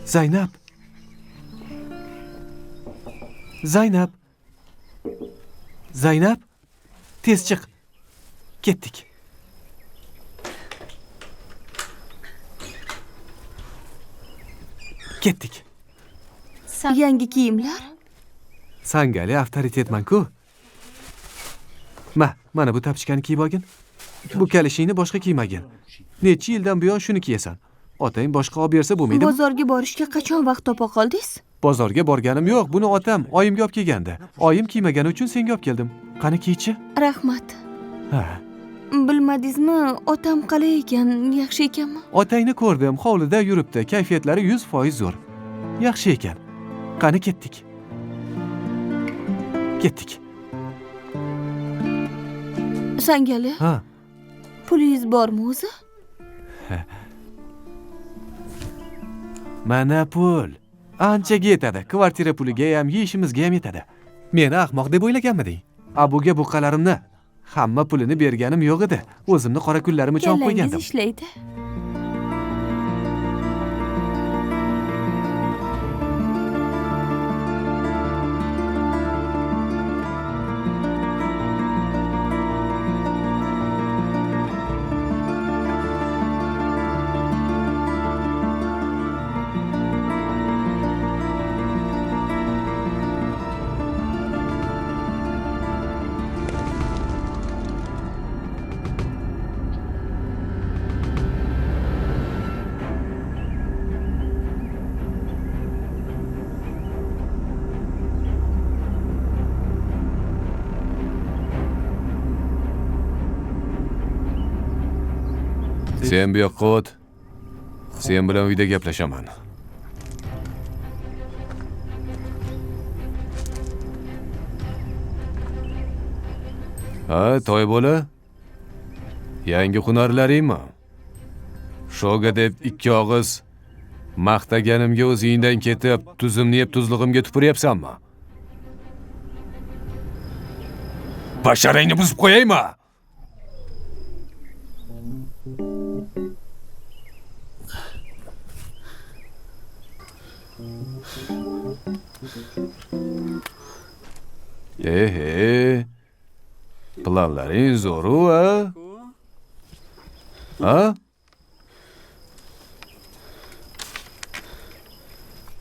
Zaynab. Zaynab. Zaynab. Tez chiq. Ketdik. Ketdik. Yangi kiyimlar? Sangali avtoritetman-ku. Mana bu tapchikani kiyib olgin. Bu kalishingni boshqa kiymagin. Necha yildan buyon shuni kiyasan. Otang boshqa olib bersa bo'lmaydimi? Bozorga borishga qachon vaqt topa qoldingiz? Bozorga borganim yo'q. Buni otam oyimga olib kelgandi. Oyim kiymagani uchun senga olib keldim. Qani kiychi? Rahmat. Ha. Bilmadingizmi, otam qalay ekan, yaxshi ekanmi? Otangni ko'rdim, hovlida yuribdi. Kayfiyatlari 100% zo'r. Yaxshi ekan. Qani ketdik. Ketdik. Sangali. Ha. Pulingiz bormi o'zi? Mana pul. Anchaga yetadi. Kvartira puliga ham, yeyishimizga ham yetadi. Meni ahmoq deb o'ylaganmiding? Abuga buqalarimni hamma pulini berganim yo'q edi. O'zimni qora kunlarim uchun olib qo'ygandim. Kallangiz ishlaydi. Sen bu yoqqa o't. Sen bilan uyda gaplashaman. Ha, to'y bo'la? Yangi hunarlaringmi? Shoga deb ikki og'iz maqtaganimga o'zingdan ketib, tuzimni yeb tuzlig'imga tupuryapsanmi? Basharangni buzib qo'yaymi? Planlaring zo'r-u, ha?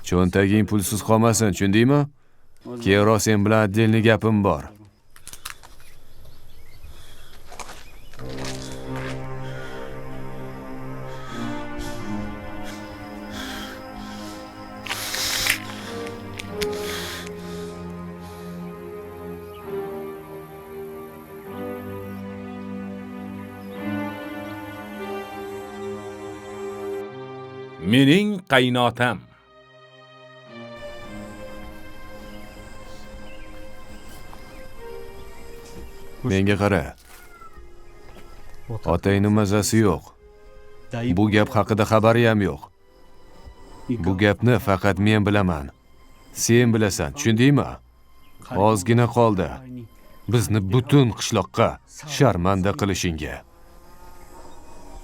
Cho'ntaging pulsiz qolmasin, tushundingmi? Keyinroq sen bilan отдельный gapim bor. Mening qaynotam. Menga qara. Otangning mazasi yo'q. Bu gap haqida xabari ham yo'q. Bu gapni faqat men bilaman. Sen bilasan, tushundingmi? Ozgina qoldi. Bizni butun qishloqqa sharmanda qilishingga.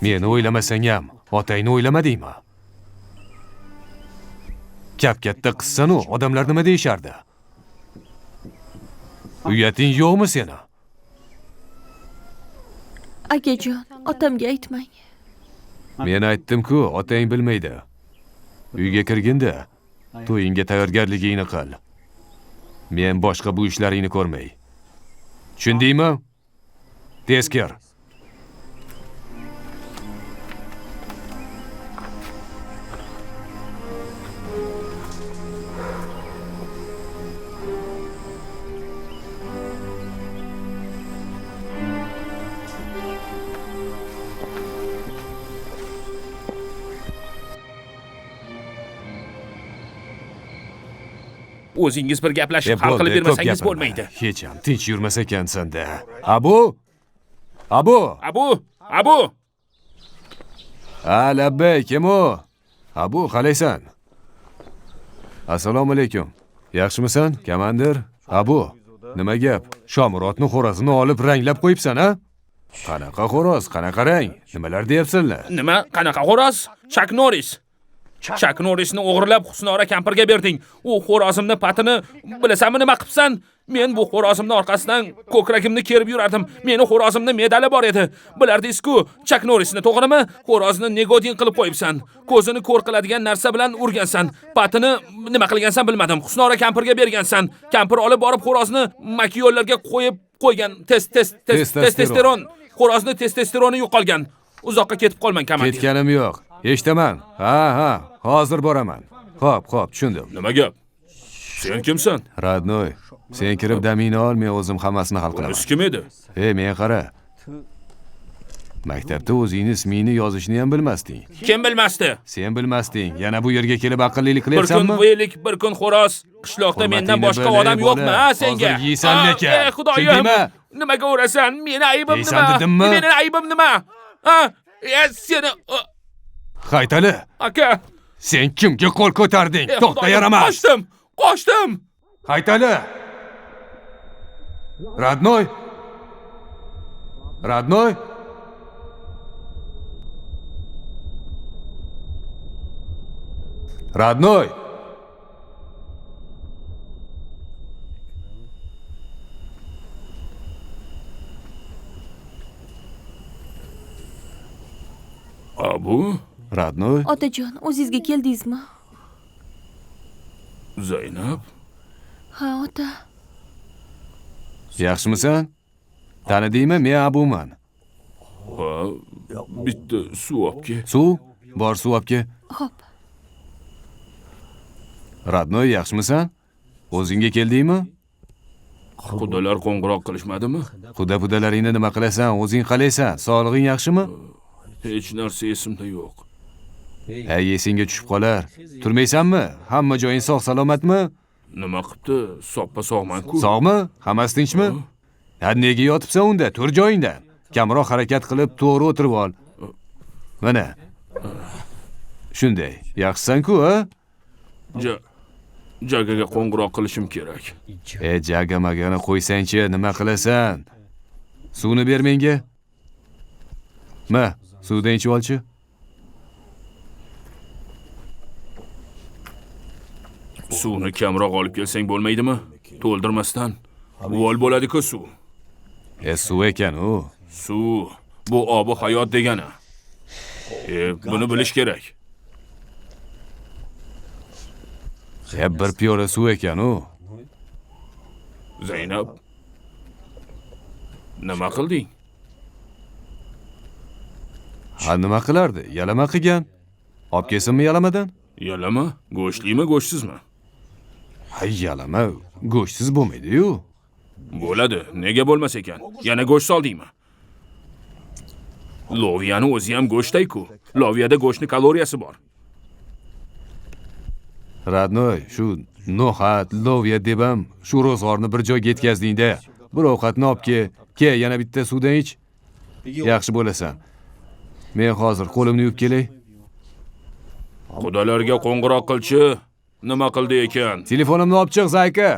Meni o'ylamasang ham, otangni o'ylamadingmi? Kap-katta qizsan-u, odamlar nima deyishardi? Uyating yo'qmi seni? Akajon, otamga aytmang. Men aytdim-ku, otang bilmaydi. Uyga kirganda to'yingga tayyorgarligingni qil. Men boshqa bu ishlaringni ko'rmay. Tushundingmi? Tez kir. O'zingiz bir gaplashib hal qilib bermasangiz bo'lmaydi. Hech ham tinch yurmas ekansan-da. Abu! Abu! Abu! Abu! Labbay, kim u? Abu, qalaysan? Assalomu alaykum. Yaxshimisan, komandir? Abu, nima gap? Shomurodning xo'rozini olib ranglab qo'yibsan, ha? Qanaqa xo'roz, qanaqa rang? Nimalar deyapsanlar? Nima? Qanaqa xo'roz? Chuck Norris. Chak Norrisni o'g'irlab Husnora kampirga berding. U xo'rozimni patini bilasanmi nima qilibsan? Men bu xo'rozimni orqasidan ko'kragimni kerib yurardim. Meni xo'rozimni medali bor edi. Bilardingiz-ku, Chak Norrisni to'g'rimi? Xo'rozni negodin qilib qo'yibsan. Ko'zini ko'r qiladigan narsa bilan urgansan. Patini nima qilgansan bilmadim. Husnora kampirga bergansan. Kampir olib borib xo'rozni makiyollarga qo'ygan. Testosteron. Xo'rozni testosteroni yo'qolgan. Uzoqqa ketib qolmang, komandir. Ketganim yo'q. Eshitaman. Ha, hozir boraman. Xo'p, tushundim. Nima gap? Sen kimsan? Radnoy, sen kirib damingni ol, men o'zim hammasini hal qilaman. Siz kim edi? Men qara. Maktabda o'zingni ismingni yozishni ham bilmasding. Kim bilmasdi? Sen bilmasding. Yana bu yerga kelib aqllilik qilyapsanmi? Bir kun bo'ylik, bir kun xo'roz. Qishloqda mendan boshqa odam yo'qmi, ha senga? Hozir yeysan lekin. Xudoyim. Nimaga urasan? Meni aybim nima? Meni aybim nima? Ha? Seni Haytali. aka, Sen kimga qo'l ko'tarding? To'xta, yaramas. Qochdim. Haytali. Radnoy. Radnoy. Abu, Radnoy. Otajon, o'zingizga keldingizmi? Zaynab, Ha, ota. Yaxshimisan? Tanidingmi? Men Abuman. ha, bitta suv olib kel. Suv? Bor suv olib kel. Xo'p. Radnoy, yaxshimisan? O'zingga keldingmi? Xudolar qo'ng'iroq qilishmadimi? Quda-pudalaringni nima qilasan? O'zing qalaysan? Sog'lig'ing yaxshimi? Hech narsa esimda yo'q. Esingga tushib qolar. Turmaysanmi? Hamma joying sog' salomatmi? Nima qilibdi? Soppa sog'man-ku. Sog'mi? Hammasi tinchmi? Nega yotibsan unda? Tur joyingdan. Kamroq harakat qilib, to'g'ri o'tirib ol. Mana. Shunday. Yaxshisan-ku, ha? Jagaga qo'ng'iroq qilishim kerak. Jagamagani qo'ysang-chi, nima qilasan? Suvni ber menga. Ma, suvdan ichib olchi. Suvni kamroq olib kelsang bo'lmaydimi? To'ldirmasdan. Vol bo'ladi-ku suv. Suv ekan u. Suv bu obi hayot degani. Buni bilish kerak. Bir piyola suv ekan u. Zaynab, nima qilding? Nima qilardi? Yalama qilgan. Olib kelsinmi yalamadan? Yalama? Go'shtlimi, go'shtsizmi? Yalama, go'shtsiz bo'lmaydi-yu. Bo'ladi. Nega bo'lmas ekan? Yana go'sht soldingmi? Loviyani o'zi ham go'shtday-ku. Loviyada go'shtning kaloriyasi bor. Radnoy, shu no'xat, loviya debam, shu ro'zg'orni bir joyga yetkazding-da. Bir ovqatni olib kel, yana bitta suvdan ich. Yaxshi bo'lasan. Men hozir qo'limni yuvib kelay. Xudolarga qo'ng'iroq qilchi. Nima qildi ekan? Telefonimni olib chiq, Zayka.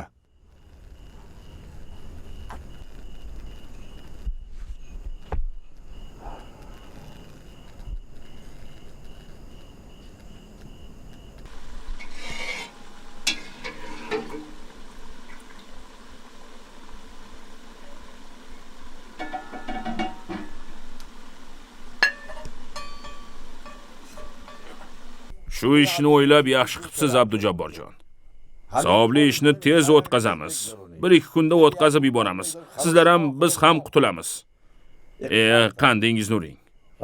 Shu ishni o'ylab yaxshi qilibsiz, Abdujabborjon. Savobli ishni tez o'tkazamiz. 1-2 kunda o'tkazib yuboramiz. Sizlar ham, biz ham qutulamiz. Qandingiz nuring.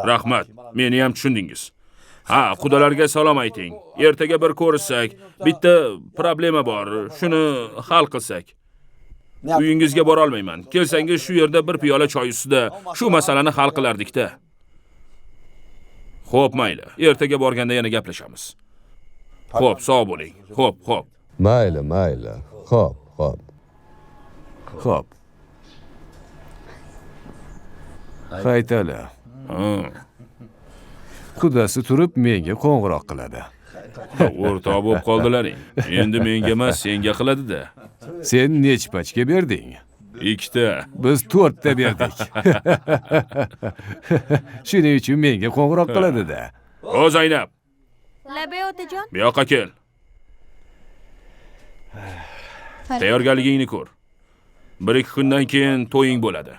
Rahmat, meni ham tushundingiz. Ha, xudolarga salom ayting. Ertaga bir ko'rishsak, bitta problema bor, shuni hal qilsak. Uyingizga bora olmayman. Kelsangiz shu yerda bir piyola choy ustida shu masalani hal qilardik-da. Xo'p, mayli. Ertaga borganda yana gaplashamiz. Xo'p, sog' bo'ling. Xo'p. Mayli. Xo'p. Haytali. Qudasi turib menga qo'ng'iroq qiladi. O'rtoq bo'lib qoldilaring. Endi menga emas, senga qiladi-da. Sen nech pachka berding? 2 ta. Biz 4 ta berdik. Shuning uchun menga qo'ng'iroq qiladi-da. O Zaynab. Labay otajon. Bu yoqqa kel. Tayyorgarligingni ko'r. 1-2 kundan keyin to'ying bo'ladi.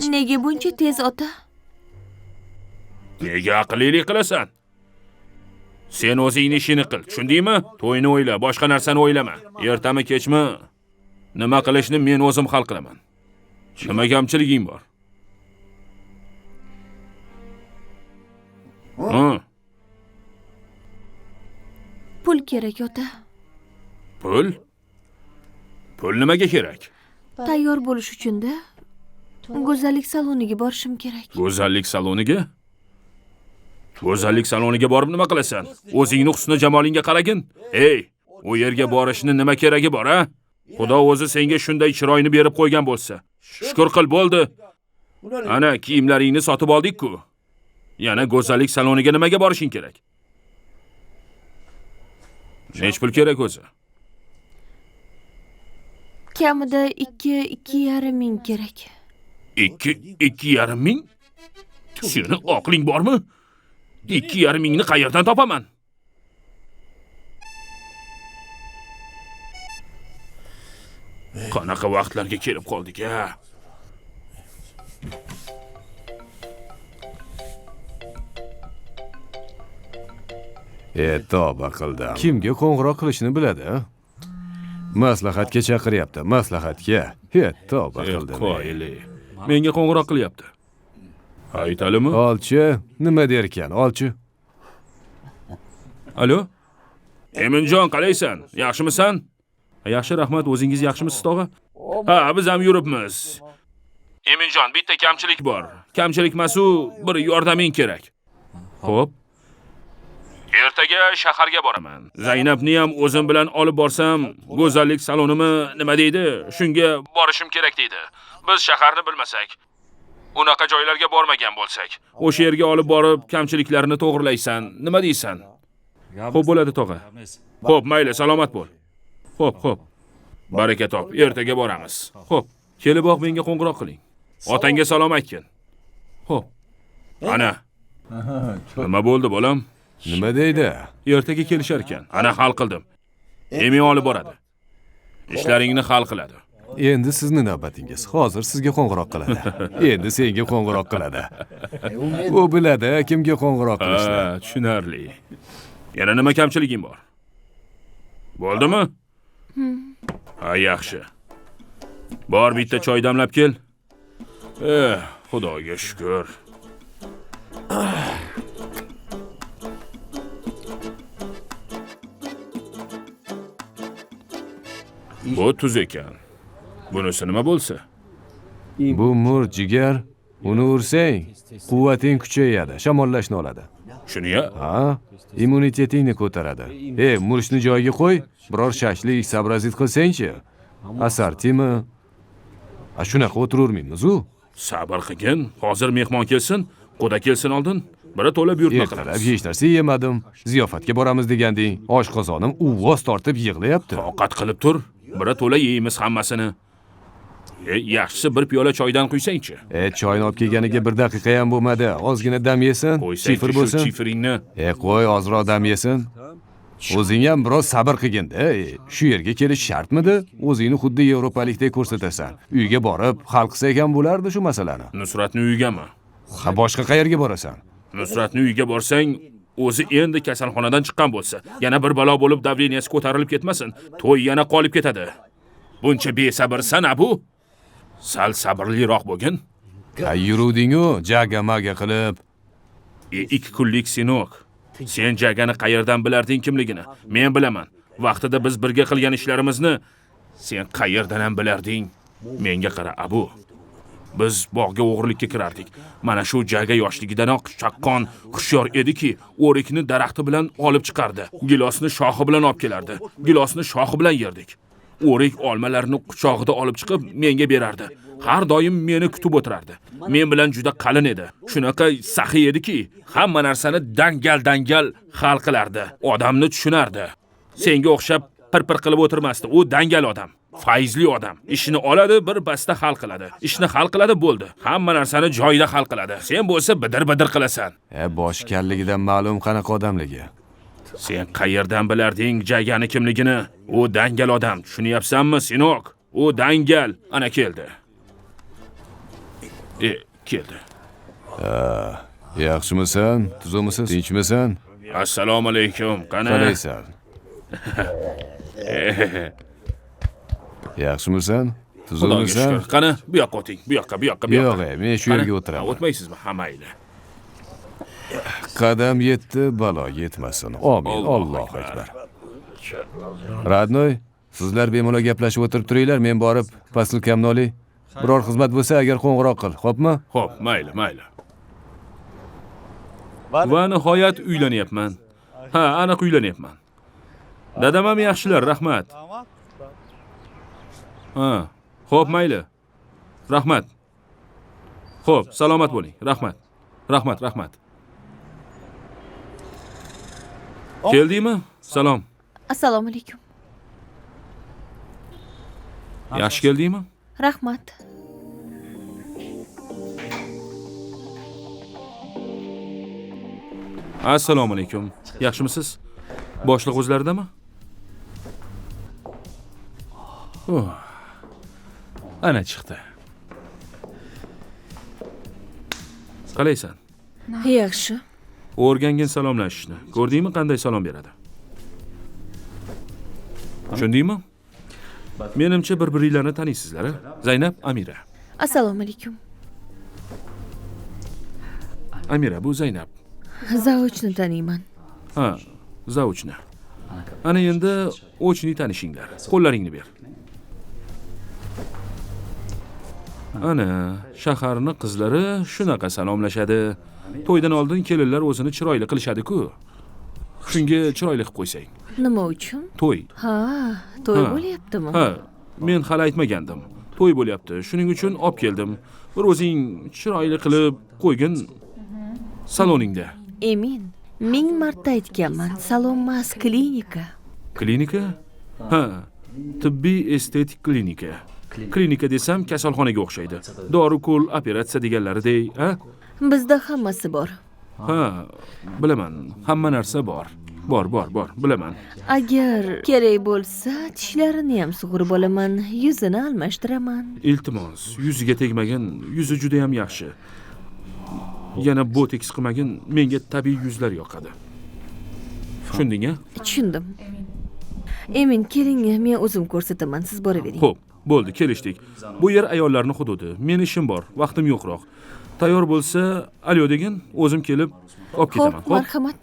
Nega buncha tez ota? Nega aqllilik qilasan? Sen o'zingni ishini qil, tushundingmi? To'yni o'yla, boshqa narsani o'ylama. Ertami kechmi nima qilishni men o'zim hal qilaman. Nima kamchiliging bor? Pul kerak ota. Pul? Pul nimaga kerak? Tayyor bo'lish uchun-da. Go'zallik saloniga borishim kerak. Go'zallik saloniga? Go'zallik saloniga borib nima qilasan? O'zingni husni jamolingga qaragin. Ey, u yerga borishni nima keragi bor, ha? Xudo o'zi senga shunday chiroyni berib qo'ygan bo'lsa, shukr qil bo'ldi. Ana kiyimlaringni sotib oldik-ku. Yana go'zallik saloniga nimaga borishing kerak? Nech pul kerak o'zi? Kamida 2-2,5 ming kerak. 2,5 ming? Seni aqling bormi? 2,5 mingni qayerdan topaman? Qanaqa vaqtlarga kelib qoldik-a? Tavba qildim. Kimga qo'ng'iroq qilishni biladi? Maslahatga chaqiryapti, maslahatga. Tavba qildim. Qo'yli. Menga qo'ng'iroq qilyapti. Aytalimi? Olchi, nima derkan? Olchi. Alo? Eminjon, qalaysan? Yaxshimisan? Yaxshi, rahmat. O'zingiz yaxshimisiz, tog'a? Ha, biz ham yuribmiz. Eminjon, bitta kamchilik bor. Kamchilik emas-u, bir yordaming kerak. Xo'p. Ertaga shaharga boraman. Zaynabni ham o'zim bilan olib borsam, go'zallik salonimi nima deydi? Shunga borishim kerak deydi. Biz shaharni bilmasak, unaqa joylarga bormagan bo'lsak, o'sha yerga olib borib kamchiliklarni to'g'rilaysan. Nima deysan? Xo'p bo'ladi, tog'a. Xo'p, mayli, salomat bo'l. Xo'p. Baraka top. Ertaga boramiz. Xo'p, keliboq menga qo'ng'iroq qiling. Otangga salom aytgin. Xo'p. Ana. Nima bo'ldi, bolam? Nima deydi? Ertaga kelishar ekan. Ana hal qildim. Emi olib boradi. Ishlaringni hal qiladi. Endi sizni navbatingiz. Hozir sizga qo'ng'iroq qiladi. Endi senga qo'ng'iroq qiladi. U biladi kimga qo'ng'iroq qilishni. Tushunarli. Yana nima kamchiliging bor? Bo'ldimi? Ha, yaxshi. Bor bitta choy damlab kel. Xudoga shukr. Bu tuz ekan. Bunisi nima bo'lsa? Bu mur jigar, uni ursang, quvvating kuchayadi, shamollashni oladi. Shuni-ya? Ha, immunitetingni ko'taradi. Murishni joyiga qo'y, biror shashlik sabrazit qilsang-chi. Asartimi? Shunaqa o'tirurmaymiz-u. Sabr qilgin, hozir mehmon kelsin, quda kelsin oldin. Biri to'la buyurtma Ertalab qilamiz. hech narsa yemadim. Ziyofatga boramiz deganding. Oshqozonim uvvos tortib yig'layapti. Toqat qilib tur. Biri to'la yeymiz hammasini. Yaxshisi bir piyola choydan quysang-chi. Choyni olib kelganiga 1 daqiqa ham bo'lmadi. Ozgina dam yesin, chifr bo'lsin. Chifringni. Qo'y, ozroq dam yesin. O'zing ham biroz sabr qilgin-da. Shu yerga kelish shartmidi? O'zingni xuddi yevropalikdek ko'rsatasan. Uyga borib, hal qilsak ham bo'lardi shu masalani. Nusratni uyigami? Ha, boshqa qayerga borasan? Nusratni uyiga borsang, o'zi endi kasalxonadan chiqqan bo'lsa, yana bir balo bo'lib davleniyasi ko'tarilib ketmasin, to'y yana qolib ketadi. Buncha besabrsan bu? Sal sabrliroq bo'lgin. Yuruding-u, jaga-maga qilib. 2 kunlik sinok. Sen jagani qayerdan bilarding kimligini? Men bilaman. Vaqtida biz birga qilgan ishlarimizni sen qayerdan ham bilarding? Menga qara, Abu. Biz bog'ga o'g'irlikka kirardik. Mana shu jaga yoshligidanoq chaqqon, hushyor ediki, o'rikni daraxti bilan olib chiqardi. Gilosni shoxi bilan olib kelardi. Gilosni shoxi bilan yerdik. O'rik olmalarni quchog'ida olib chiqib menga berardi. Har doim meni kutib o'tirardi. Men bilan juda qalin edi. Shunaqa saxiy ediki, hamma narsani dangal hal qilardi. Odamni tushunardi. Senga o'xshab pir qilib o'tirmasdi. U dangal odam. Fayzli odam. Ishini oladi, bir basta hal qiladi. Ishni hal qiladi bo'ldi. Hamma narsani joyida hal qiladi. Sen bo'lsa bidir-bidir qilasan. Bosh kalligidan ma'lum qanaqa odamligi. Sen qayerdan bilarding Jagani kimligini? U dangal odam, tushunyapsanmi, Sinok? U dangal. Ana keldi. Keldi. Yaxshimisan? Tuzukmisiz? Tinchmisan? Assalomu alaykum. Qani? Qalaysan? Yaxshimisan? Xudoga Tuzukmisan? shukr. Qani, bu yoqqa o'ting. Bu yoqqa. Yo'q, men shu yerga o'tiraman. O'tmaysizmi? Ha, mayli. Qadam yetdi, balo yetmasin. Amin. Allohu akbar. Radnoy, sizlar bemalol gaplashib o'tirib turinglar, men borib posilkamni olay. Biror xizmat bo'lsa, agar qo'ng'iroq qil, xo'pmi? Xo'p, mayli. Va nihoyat uylanyapman. Ha, aniq uylanyapman. Dadam ham yaxshilar, rahmat. Ha, xo'p, mayli. Rahmat. Xo'p, salomat bo'ling. Rahmat. Keldingmi? Salom. Assalomu alaykum. Yaxshi keldingmi? Rahmat. Assalomu alaykum. Yaxshimisiz? Boshliq o'zlaridami? Ana chiqdi. Qalaysan? Yaxshi. O'rgangin salomlashishni. Ko'rdingmi qanday salom beradi? Tushundingmi? Menimcha bir-biringlarni taniysizlar, a? Zaynab, Amira. Assalomu alaykum. Amira, bu Zaynab. Zauchni taniyman. Ha, Zauchni. Ana endi o'chni tanishinglar. Qo'llaringni ber. Ana, shaharning qizlari shunaqa salomlashadi. To'ydan oldin kelinlar o'zini chiroyli qilishadi-ku. Shunga chiroyli qilib qo'ysang. Nima uchun? To'y. Ha, to'y bo'lyaptimi? Ha, men hali aytmagandim. To'y bo'lyapti. Shuning uchun olib keldim. Bir o'zing chiroyli qilib qo'ygin saloningda. Emin, 1000 marta aytganman. Salonmas, klinika. Klinika? Ha, tibbiy estetik klinika. Klinika desam kasalxonaga o'xshaydi. Dori-ko'l, operatsiya deganlaridey, ha? Bizda hammasi bor. Ha, bilaman. Hamma narsa bor. Bor, bilaman. Agar kerak bo'lsa, tishlarini ham sug'urib olaman, yuzini almashtiraman. Iltimos, yuziga tegmagin. Yuzi juda ham yaxshi. Yana boteks qilmagin, menga tabiiy yuzlar yoqadi. Tushunding-a? Tushundim. Emin, keling, men o'zim ko'rsataman, siz boravering. Xo'p, bo'ldi, kelishdik. Bu yer ayollarning hududi. Men ishim bor, vaqtim yo'qroq. Tayyor bo'lsa, alyo degin, o'zim kelib olib ketaman. Xo'p, marhamat.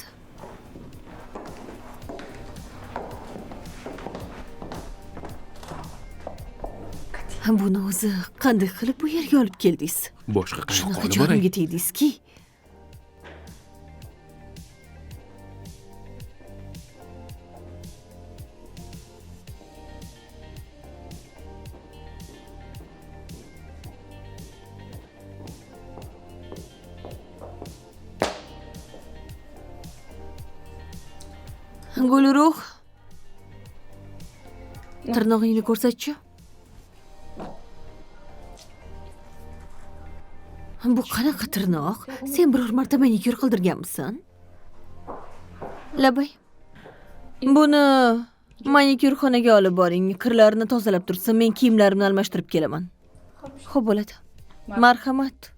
Buni o'zi qanday qilib bu yerga olib keldingiz? Boshqa qayoqqa Shunaqa olib boray? jonimga tegdingizki. Gulruh. Tirnog'ingni ko'rsatchi. Bu qanaqa tirnoq? Sen biror marta manikyur qildirganmisan? Labay. Buni manikyurxonaga olib boring. Kirlarini tozalab tursin. Men kiyimlarimni almashtirib kelaman. Xo'p bo'ladi. Marhamat.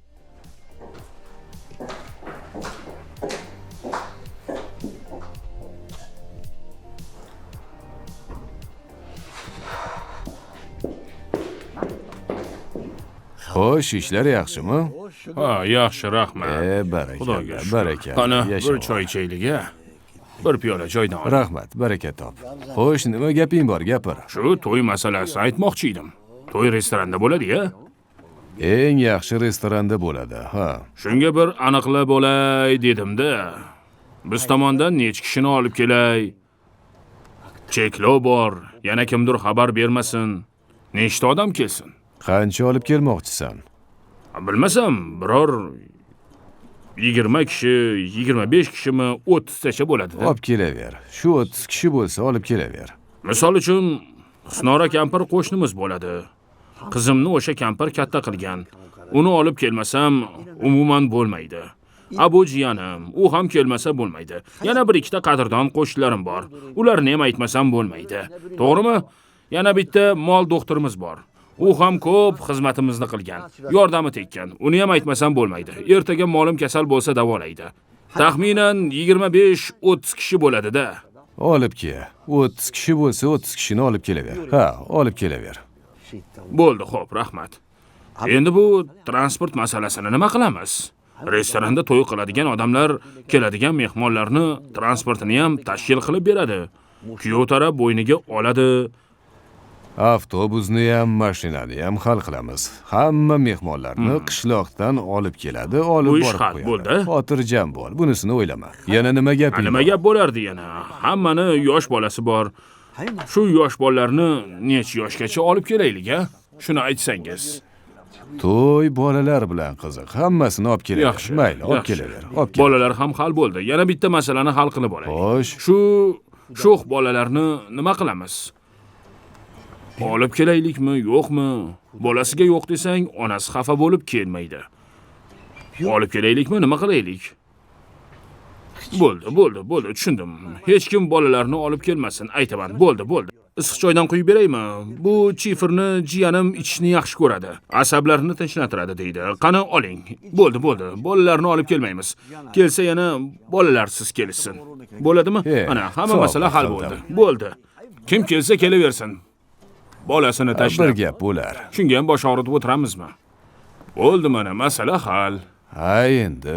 Xo'sh, ishlar yaxshimi? Ha, yaxshi, rahmat. Barakalla, barakalla. Qani, Yasha. bir choy ichaylik-a. Bir piyola choydan ol. Rahmat, baraka top. Xo'sh, nima gaping bor, gapir. Shu to'y masalasini aytmoqchi edim. To'y restoranda bo'ladi-ya. Eng yaxshi restoranda bo'ladi, ha. Shunga bir aniqlab olay dedim-da. Biz tomondan nech kishini olib kelay? Cheklov bor. Yana kimdir xabar bermasin. Nechta odam kelsin? Qancha olib kelmoqchisan? Bilmasam, biror 20 kishi, 25 kishimi, 30 tacha bo'ladi-da. Olib kelaver. Shu 30 kishi bo'lsa olib kelaver. Misol uchun Husnora kampir qo'shnimiz bo'ladi. Qizimni o'sha kampir katta qilgan. Uni olib kelmasam umuman bo'lmaydi. Abu jiyanim, u ham kelmasa bo'lmaydi. Yana bir ikkita qadrdon qo'shnilarim bor. Ularni ham aytmasam bo'lmaydi. To'g'rimi? Yana bitta mol doktorimiz bor. U ham ko'p xizmatimizni qilgan. Yordami tekkan. Uni ham aytmasam bo'lmaydi. Ertaga molim kasal bo'lsa davolaydi. Taxminan 25-30 kishi bo'ladi-da. Olib kel. 30 kishi bo'lsa 30 kishini olib kelaver. Ha, olib kelaver. Bo'ldi, xo'p, rahmat. Endi bu transport masalasini nima qilamiz? Restoranda to'y qiladigan odamlar keladigan mehmonlarni transportini ham tashkil qilib beradi. Kuyov taraf bo'yniga oladi. Avtobusni ham, mashinani ham hal qilamiz. Hamma mehmonlarni qishloqdan olib keladi, olib Bu ish borib hal qo'yadi. bo'ldi. Xotirjam bo'l, bunisini o'ylama. Yana nima gaping? Nima gap bo'lardi yana? Hammani yosh bolasi bor. Shu yosh bolalarni necha yoshgacha olib kelaylik-a? Shuni aytsangiz. To'y bolalar bilan qiziq. Hammasini olib kelaver. Yaxshi. Mayli, olib yaxshi. kelaver. Olib kel. Bolalar ham hal bo'ldi. Yana bitta masalani hal qilib olaylik. Xo'sh, Shu sho'x bolalarni nima qilamiz? Olib kelaylikmi, yo'qmi? Bolasiga yo'q desang, onasi xafa bo'lib kelmaydi. Olib kelaylikmi, nima qilaylik? Bo'ldi, tushundim. Hech kim bolalarni olib kelmasin, aytaman. Bo'ldi. Issiq choydan quyib beraymi? Bu chifrni jiyanim ichishni yaxshi ko'radi. Asablarini tinchlantiradi deydi. Qani oling. Bo'ldi. Bolalarni olib kelmaymiz. Kelsa yana bolalarsiz kelsin. Bo'ladimi? Ana, hamma masala hal bo'ldi. Bo'ldi. Kim kelsa kelaversin. Bolasini tashlab. bir gap bo'lar. Shunga ham bosh og'ritib o'tiramizmi? Bo'ldi, mana masala hal. Ha endi.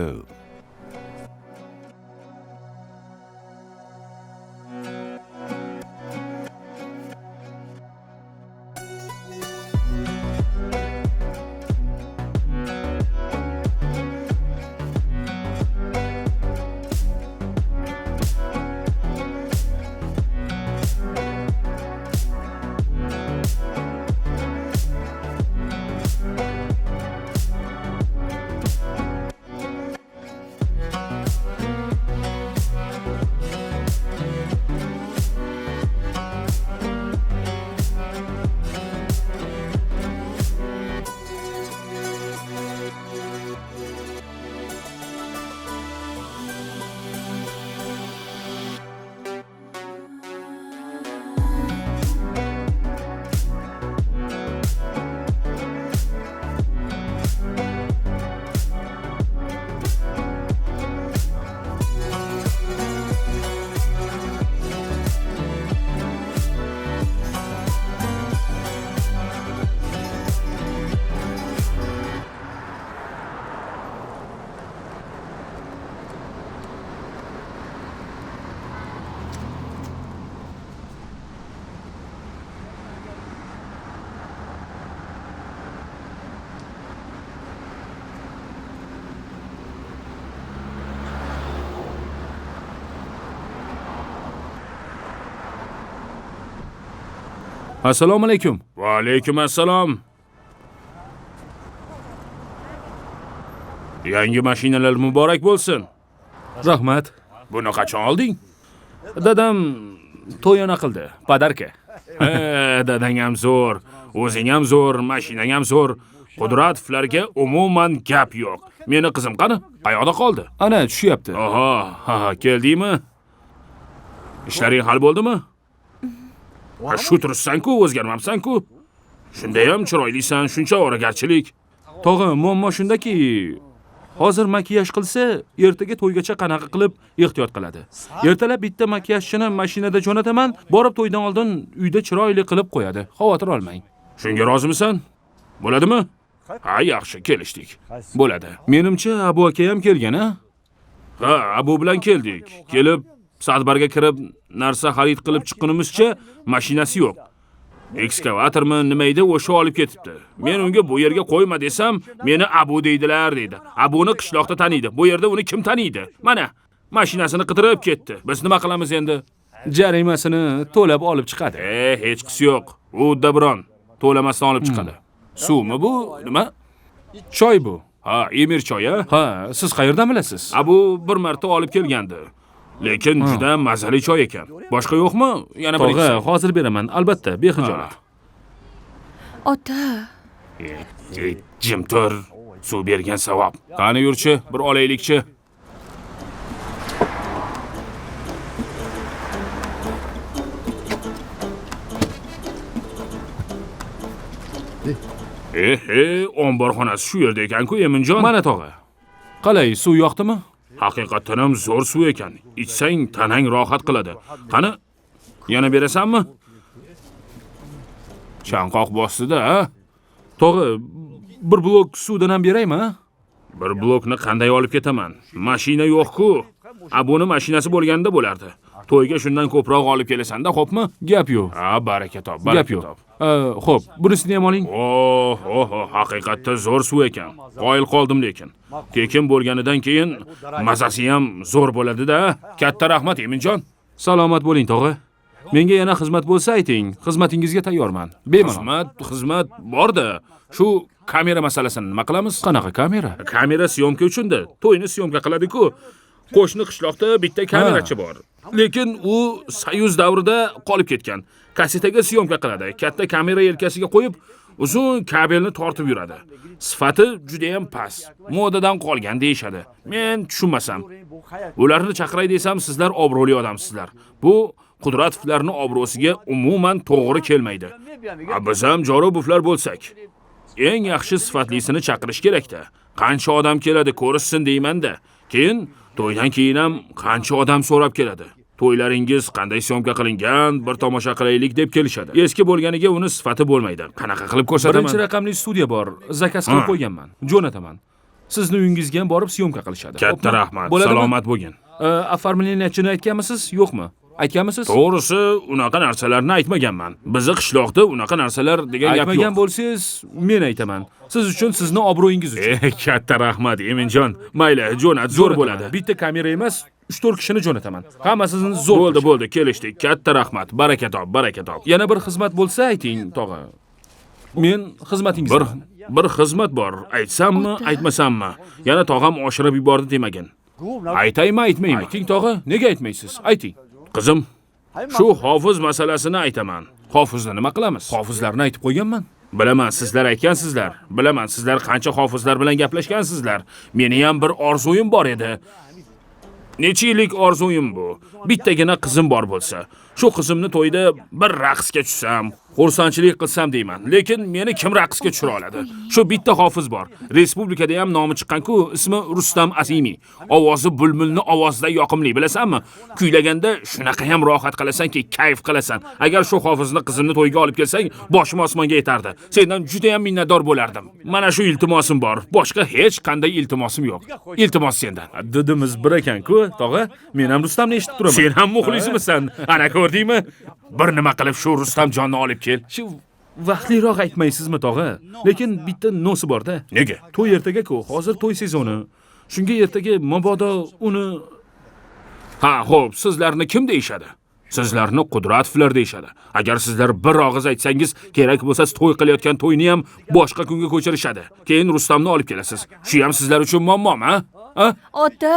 Assalomu alaykum. Va alaykum assalom. Yangi mashinalar muborak bo'lsin. Rahmat. Buni qachon olding? Dadam to'yona qildi, padarka. Dadang ham zo'r, o'zing ham zo'r, mashinang ham zo'r. Qudratovlarga umuman gap yo'q. Meni qizim qani? Qayoqda qoldi? Ana tushyapti. Oho, keldingmi? Ishlaring hal bo'ldimi? Shu turibsan-ku, o'zgarmabsan-ku. Shunda ham chiroylisan, shuncha ovoragarchilik. Tog'a, muammo shundaki, hozir makiyaj qilsa, ertaga to'ygacha qanaqa qilib ehtiyot qiladi. Ertalab bitta makiyajchini mashinada jo'nataman, borib to'ydan oldin uyda chiroyli qilib qo'yadi. Xavotir olmang. Shunga rozimisan? Bo'ladimi? Ha, yaxshi, kelishdik. Bo'ladi. Menimcha Abu aka ham kelgan, a? Ha, Abu bilan keldik. Kelib Sadbarga kirib narsa xarid qilib chiqqanimizcha mashinasi yo'q. Ekskavatormi nima edi, o'sha olib ketibdi. Men unga bu yerga qo'yma desam, meni Abu deydilar dedi. Abuni qishloqda taniydi. Bu yerda uni kim taniydi? Mana, mashinasini qidirib ketdi. Biz nima qilamiz endi? Jarimasini to'lab olib chiqadi. Hech qisi yo'q. U uddabiron to'lamasdan olib chiqadi. Suvmi bu? Nima? Choy bu. Ha, Emir choy-a? Ha, siz qayerdan bilasiz? Abu bir marta olib kelgandi. lekin juda mazali choy ekan. Boshqa yo'qmi? Yana bir Tog'a, hozir beraman, albatta, bexijolat. Ota, Jim tur. Suv bergan savob. Qani yurchi, bir olaylikchi. Omborxonasi shu yerda ekan-ku, Eminjon. Mana tog'a. Qalay, suv yoqdimi? Haqiqatan ham zo'r suv ekan. Ichsang tanang rohat qiladi. Qani, yana berasanmi? Chanqoq bosdi-da, ha? Tog'a, bir blok suvdan ham beraymi? Bir blokni qanday olib ketaman? Mashina yo'q-ku. Buni mashinasi bo'lganda bo'lardi. To'yga shundan ko'proq olib kelasan-da, xo'pmi? Gap yo'q. Ha, baraka top, Gap baraka yo'q. top. Xo'p, bunisini ham oling. Haqiqatda zo'r suv ekan. Qoyil qoldim lekin. Tekin bo'lganidan keyin mazasi ham zo'r bo'ladi-da. Katta rahmat, Eminjon. Salomat bo'ling, tog'a. Menga yana xizmat bo'lsa ayting, xizmatingizga tayyorman. Bemalol. Xizmat bor-da. Shu kamera masalasini nima qilamiz? Qanaqa kamera? Kamera syomka uchun-da. To'yni syomka qiladi-ku. Qo'shni qishloqda bitta kamerachi bor. Lekin u Soyuz davrida qolib ketgan. Kasetaga syomka qiladi. Katta kamera yelkasiga qo'yib, uzun kabelni tortib yuradi. Sifati juda ham past. Modadan qolgan deyshadi. Men tushunmasam. Ularni chaqiray desam, sizlar obro'li odamsizlar. Bu Qudratovlarning obro'siga umuman to'g'ri kelmaydi. Biz ham Jorobovlar bo'lsak, eng yaxshi sifatlisini chaqirish kerak-da. Qancha odam keladi, ko'rishsin deyman-da. Keyin to'ydan keyin ham qancha odam so'rab keladi. To'ylaringiz qanday syomka qilingan, bir tomosha qilaylik deb kelishadi. Eski bo'lganiga uni sifati bo'lmaydi. Qanaqa qilib ko'rsataman? Birinchi raqamli studiya bor. Zakaz qilib qo'yganman. Jo'nataman. Sizni uyingizga ham borib syomka qilishadi. Katta rahmat. Bo'ladimi? Salomat bo'lgin. Оформленiyachini aytganmisiz, yo'qmi? Aytganmisiz? To'g'risi, unaqa narsalarni aytmaganman. Bizni qishloqda unaqa narsalar degan gap yo'q. Aytmagan bo'lsangiz, men aytaman. Siz uchun, sizni obro'yingiz uchun. Katta rahmat, Eminjon. Mayli, jo'nat, zo'r bo'ladi. Bitta kamera emas, 3-4 kishini jo'nataman. Hammasini zo'r. Bo'ldi, kelishdik. Katta rahmat. Baraka top, baraka top. Yana bir xizmat bo'lsa ayting, tog'a. Men xizmatingizda. Bir xizmat bor. Aytsammi, aytmasammi? Yana tog'am oshirib yubordi demagin. Aytaymi, aytmaymi? Ayting, tog'a. Nega aytmaysiz? Ayting. Qizim, shu hofiz masalasini aytaman. Hofizni nima qilamiz? Hofizlarni aytib qo'yganman. Bilaman, sizlar aytgansizlar. Bilaman, sizlar qancha hofizlar bilan gaplashgansizlar. Meni ham bir orzuyim bor edi. Necha yillik orzuyim bu. Bittagina qizim bor bo'lsa, shu qizimni to'yda bir raqsga tushsam, xursandchilik qilsam deyman. Lekin meni kim raqsga tushira oladi? Shu bitta hofiz bor. Respublikada ham nomi chiqqan-ku, ismi Rustam Azimiy. Ovozi bulbulni ovozida yoqimli, bilasanmi? Kuylaganda shunaqa ham rohat qilasanki, kayf qilasan. Agar shu hofizni qizimni to'yga olib kelsang, boshim osmonga yetardi. Sendan juda ham minnatdor bo'lardim. Mana shu iltimosim bor. Boshqa hech qanday iltimosim yo'q. Iltimos sendan. Didimiz bir ekan-ku, tog'a. Men ham Rustamni eshitib turaman. Sen ham muxlisimisan? Ana ko'rdingmi? Bir nima qilib shu Rustamjonni olib kel. Shu vaqtliroq aytmaysizmi, tog'a? Lekin bitta nosi bor-da. Nega? To'y ertaga-ku, hozir to'y sezoni. Shunga ertaga mabodo uni xo'p, sizlarni kim deyshadi? Sizlarni Qudratovlar deyshadi. Agar sizlar bir og'iz aytsangiz, kerak bo'lsa to'y qilayotgan to'yni ham boshqa kunga ko'chirishadi. Keyin Rustamni olib kelasiz. Shu ham sizlar uchun muammomi, ha? ota.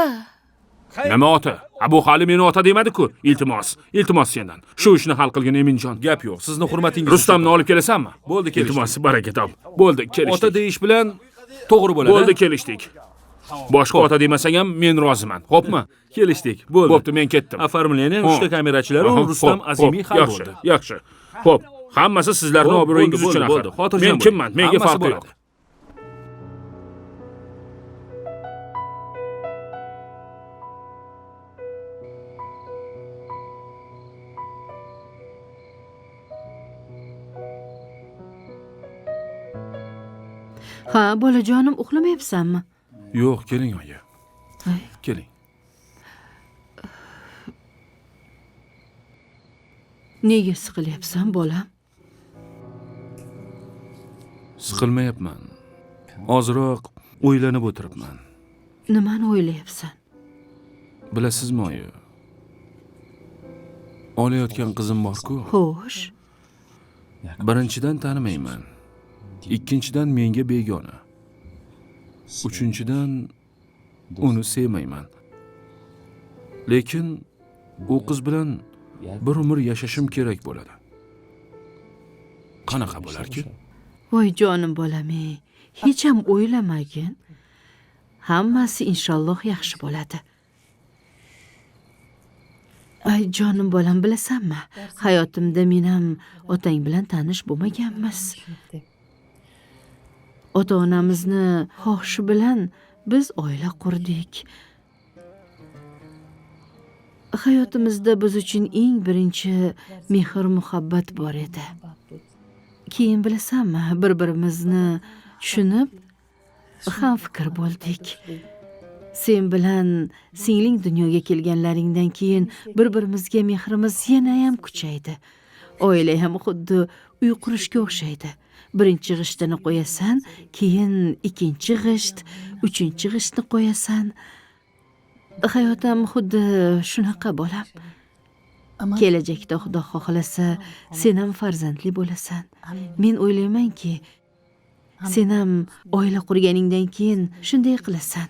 Nima ota? Bu hali meni ota demadi-ku. Iltimos sendan. Shu ishni hal qilgin, Eminjon. gap yo'q. Sizni hurmatingiz. Rustamni olib kelasanmi? Bo'ldi, kelishdik. Iltimos, baraka top. Bo'ldi, kelishdik. Ota deyish bilan to'g'ri bo'ladi. Bo'ldi, kelishdik. Boshqa ota demasang ham men roziman. Xo'pmi? Kelishdik. Bo'ldi. Bo'pti, men ketdim. Оформление 3 ta kamerachilari Rustam Azimiy hal bo'ldi. Yaxshi. Xo'p, hammasi sizlarning obro'yingiz uchun axir. Men kimman? Menga farqi yo'q. Ha, bolajonim, uxlamayapsanmi? Yo'q, keling oyi. Ay. Keling. Nega siqilyapsan, bolam? Siqilmayapman. Ozroq o'ylanib o'tiribman. Nimani o'ylayapsan? Bilasizmi oyi? Olayotgan qizim bor-ku. Xo'sh. Birinchidan tanimayman. Ikkinchidan menga begona. Uchinchidan uni sevmayman. Lekin u qiz bilan bir umr yashashim kerak bo'ladi. Qanaqa bo'larkin? Voy jonim bolam-ey, hech ham o'ylamagin. Hammasi inshaalloh yaxshi bo'ladi. Ay jonim bolam, bilasanmi? Hayotimda men ham otang bilan tanish bo'lmaganmiz. Ota-onamizni xohishi bilan biz oila qurdik. Hayotimizda biz uchun eng birinchi mehr muhabbat bor edi. Keyin bilasanmi, bir-birimizni tushunib, ham fikr bo'ldik. Sen bilan singling dunyoga kelganlaringdan keyin bir-birimizga mehrimiz yana ham kuchaydi. Oila ham xuddi uy qurishga o'xshaydi. Birinchi g'ishtini qo'yasan, keyin ikkinchi g'isht, uchinchi g'ishtni qo'yasan. Hayotim xuddi shunaqa bolam. Kelajakda Xudo xohlasa, sen ham farzandli bo'lasan. Men o'ylaymanki, sen ham oila qurganingdan keyin shunday qilasan.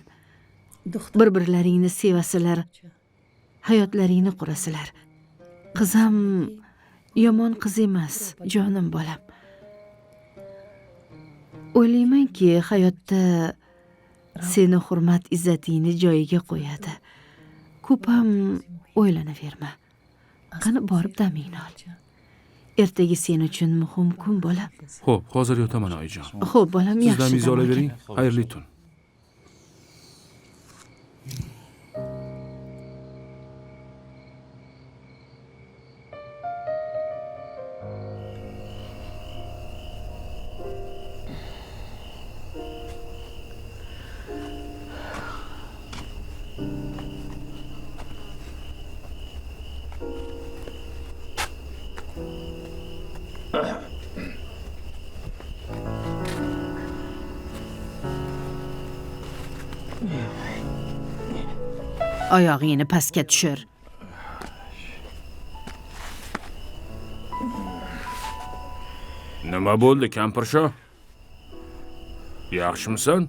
Bir-birlaringni sevasilar, hayotlaringni qurasilar. Qiz ham yomon qiz emas, jonim bolam. O'ylaymanki, hayotda seni hurmat izzatingni joyiga qo'yadi. Ko'p ham o'ylanaverma. Qani borib damingni ol. Ertaga sen uchun muhim kun bolam. Xo'p, hozir yotaman oyijon. Xo'p bolam, Siz yaxshi. damingizni olavering. Xayrli tun. Oyog'ingni pastga tushir. Nima bo'ldi, kampirsho? Yaxshimisan?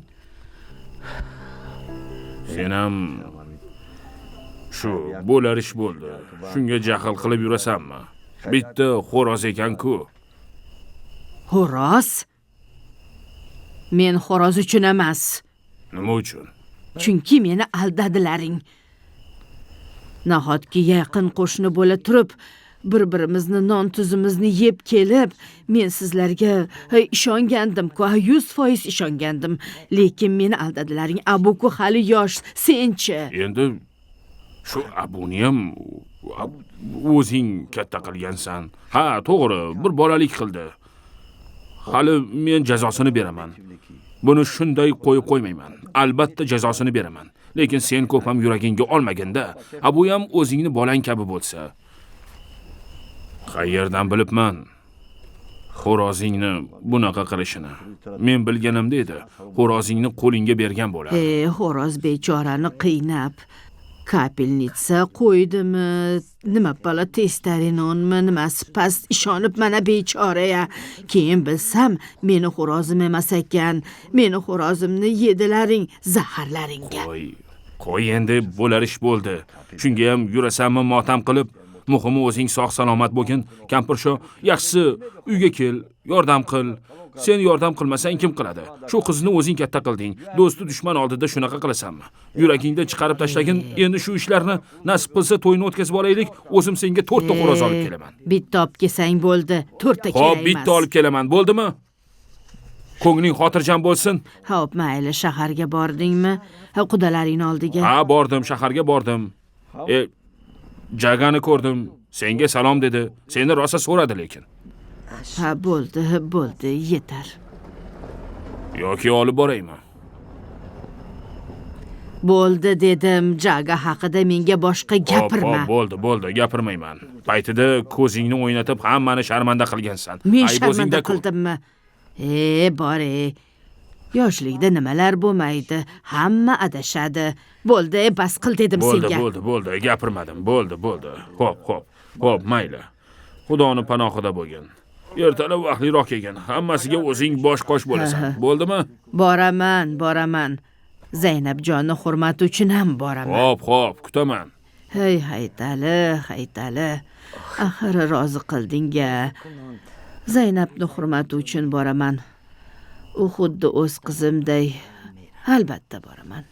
Sen ham shu bo'lar ish bo'ldi. Shunga jahl qilib yurasanmi? Bitta xo'roz ekan-ku. Xo'roz? Men xo'roz uchun emas. Nima uchun? Chunki meni aldadilaring. Nahotki yaqin qo'shni bo'la turib, bir-birimizni non tuzimizni yeb kelib, men sizlarga ishongandim-ku, 100% ishongandim. Lekin meni aldadilaring. Abu-ku hali yosh, senchi? Endi shu Abuni ham o'zing katta qilgansan. Ha, to'g'ri, bir bolalik qildi. Hali men jazosini beraman. Buni shunday qo'yib qo'ymayman. Albatta jazosini beraman. Lekin sen ko'p ham yuragingga olmaganda, bu ham o'zingni bolang kabi bo'lsa. Qayerdan bilibman xo'rozingni bunaqa qilishini? Men bilganimda edi, xo'rozingni qo'lingga bergan bo'lar. Xo'roz bechorani qiynab, kapelnitsa qo'ydimi, nima bala testarinonmi, nimasi past ishonib mana bechoraya. Keyin bilsam, meni xo'rozim emas ekan. Meni xo'rozimni yedilaring, zaharlaringga. Qo'y endi bo'lar ish bo'ldi. Shunga ham yurasanmi motam qilib? Muhimi o'zing sog' salomat bo'lgin. Kampirsho, yaxshisi uyga kel, yordam qil. Sen yordam qilmasang kim qiladi? Shu qizni o'zing katta qilding. Do'sti dushman oldida shunaqa qilasanmi? Yuragingda chiqarib tashlagin. Endi shu ishlarni nasib qilsa to'yni o'tkazib olaylik. O'zim senga 4 ta xo'roz olib kelaman. Bitta olib kelsang bo'ldi, 4 ta kerak emas. Xo'p, bitta olib kelaman, bo'ldimi? Ko'ngling xotirjam bo'lsin. Xo'p, mayli, shaharga bordingmi? Qudalaring oldiga. Ha, bordim, shaharga bordim. Jagani ko'rdim. Senga salom dedi. Seni rosa so'radi lekin. Ha, bo'ldi, yetar. Yoki olib boraymi? Bo'ldi dedim, Jaga haqida menga boshqa gapirma. Bo'ldi, gapirmayman. Paytida ko'zingni o'ynatib hammani sharmanda qilgansan. Men sharmanda qildimmi? Bor-e. Yoshlikda nimalar bo'lmaydi, hamma adashadi. Bo'ldi, bas qil dedim senga. Bo'ldi, gapirmadim. Bo'ldi. Xo'p, mayli. Xudoning panohida bo'lgin. Ertalab vaqtliroq kelgin. Hammasiga o'zing bosh-qosh bo'lasan. Bo'ldimi? Boraman. Zaynabjonning hurmati uchun ham boraman. Xo'p, kutaman. Hey Haytali. Axiri rozi qilding-a. Zaynabni hurmati uchun boraman. U xuddi o'z qizimday. Albatta boraman.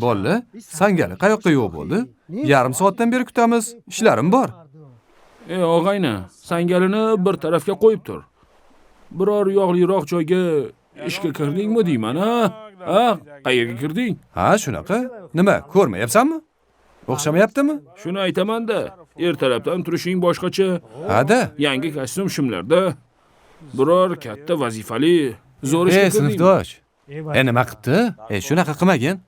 Bolalar, Sangali qayoqqa yo'q bo'ldi? Yarim soatdan beri kutamiz. Ishlarim bor. Og'ayni, Sangalini bir tarafga qo'yib tur. Biror yog'liroq joyga ishga kirdingmi deyman, ha? Ha, qayerga kirding? Ha, shunaqa. Nima, ko'rmayapsanmi? O'xshamayaptimi? Shuni aytaman-da, ertalabdan turishing boshqacha. Ha-da. Yangi kostyum shimlarda. Biror katta vazifali zo'r ishga kirding. Sinfdosh. Nima qilibdi? Shunaqa qilmagin.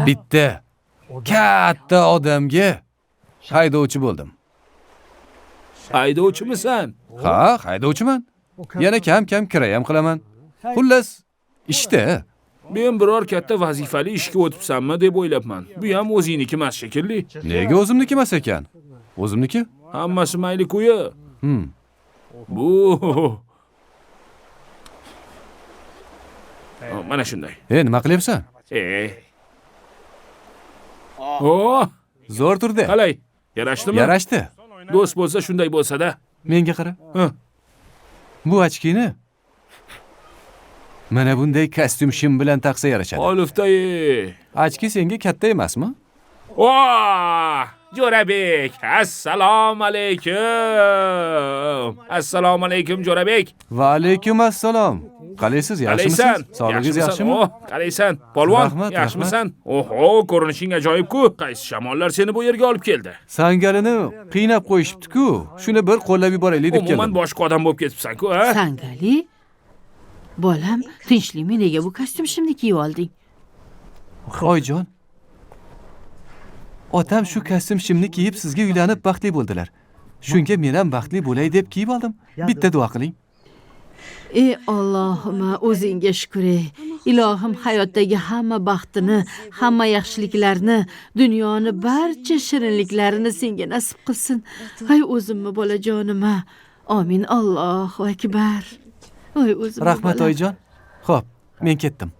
Bitta katta odamga haydovchi bo'ldim. Haydovchimisan? Ha, haydovchiman. Yana kam kira ham qilaman. Xullas, ishda. Men biror katta vazifali ishga o'tibsanmi deb o'ylabman. Bu ham o'zingniki emas shekilli. Nega o'zimniki emas ekan? O'zimniki? Hammasi mayli-kuyi. Bu mana shunday. Nima qilyapsan? Zo'r turdi. Qalay? Yarashdimi? Yarashdi. Do'st bo'lsa shunday bo'lsa-da. Menga qara. Bu ochkini mana bunday kostyum shim bilan taqsa yarashadi. Olifday. Ochki senga katta emasmi? Jo'rabek, assalomu alaykum. Assalomu alaykum Jo'rabek. Va alaykum assalom. Qalaysiz, yaxshimisiz? Sog'ligingiz yaxshimi? Qalaysan? Polvon, Rahmat, yaxshimisan? Oho, ko'rinishing ajoyib-ku. Qaysi shamollar seni bu yerga olib keldi? Sangalini qiynab qo'yishibdi-ku. Shuni bir qo'llab yuboraylik deb keldim. Umuman boshqa odam bo'lib ketibsan-ku, ha? Sangali, bolam, tinchlikmi? Nega bu kostyum shimni kiyib olding? Oyjon. Otam shu kostyum shimni kiyib sizga uylanib baxtli bo'ldilar. Shunga men ham baxtli bo'lay deb kiyib oldim. Bitta duo qiling. Ey Allohim, o'zingga shukr. Ilohim hayotdagi hamma baxtini, hamma yaxshiliklarni, dunyoni barcha shirinliklarini senga nasib qilsin. Hay o'zimmi bolajonim. Amin. Allohu akbar. Voy o'zim. Rahmat oyijon. Xo'p, men ketdim.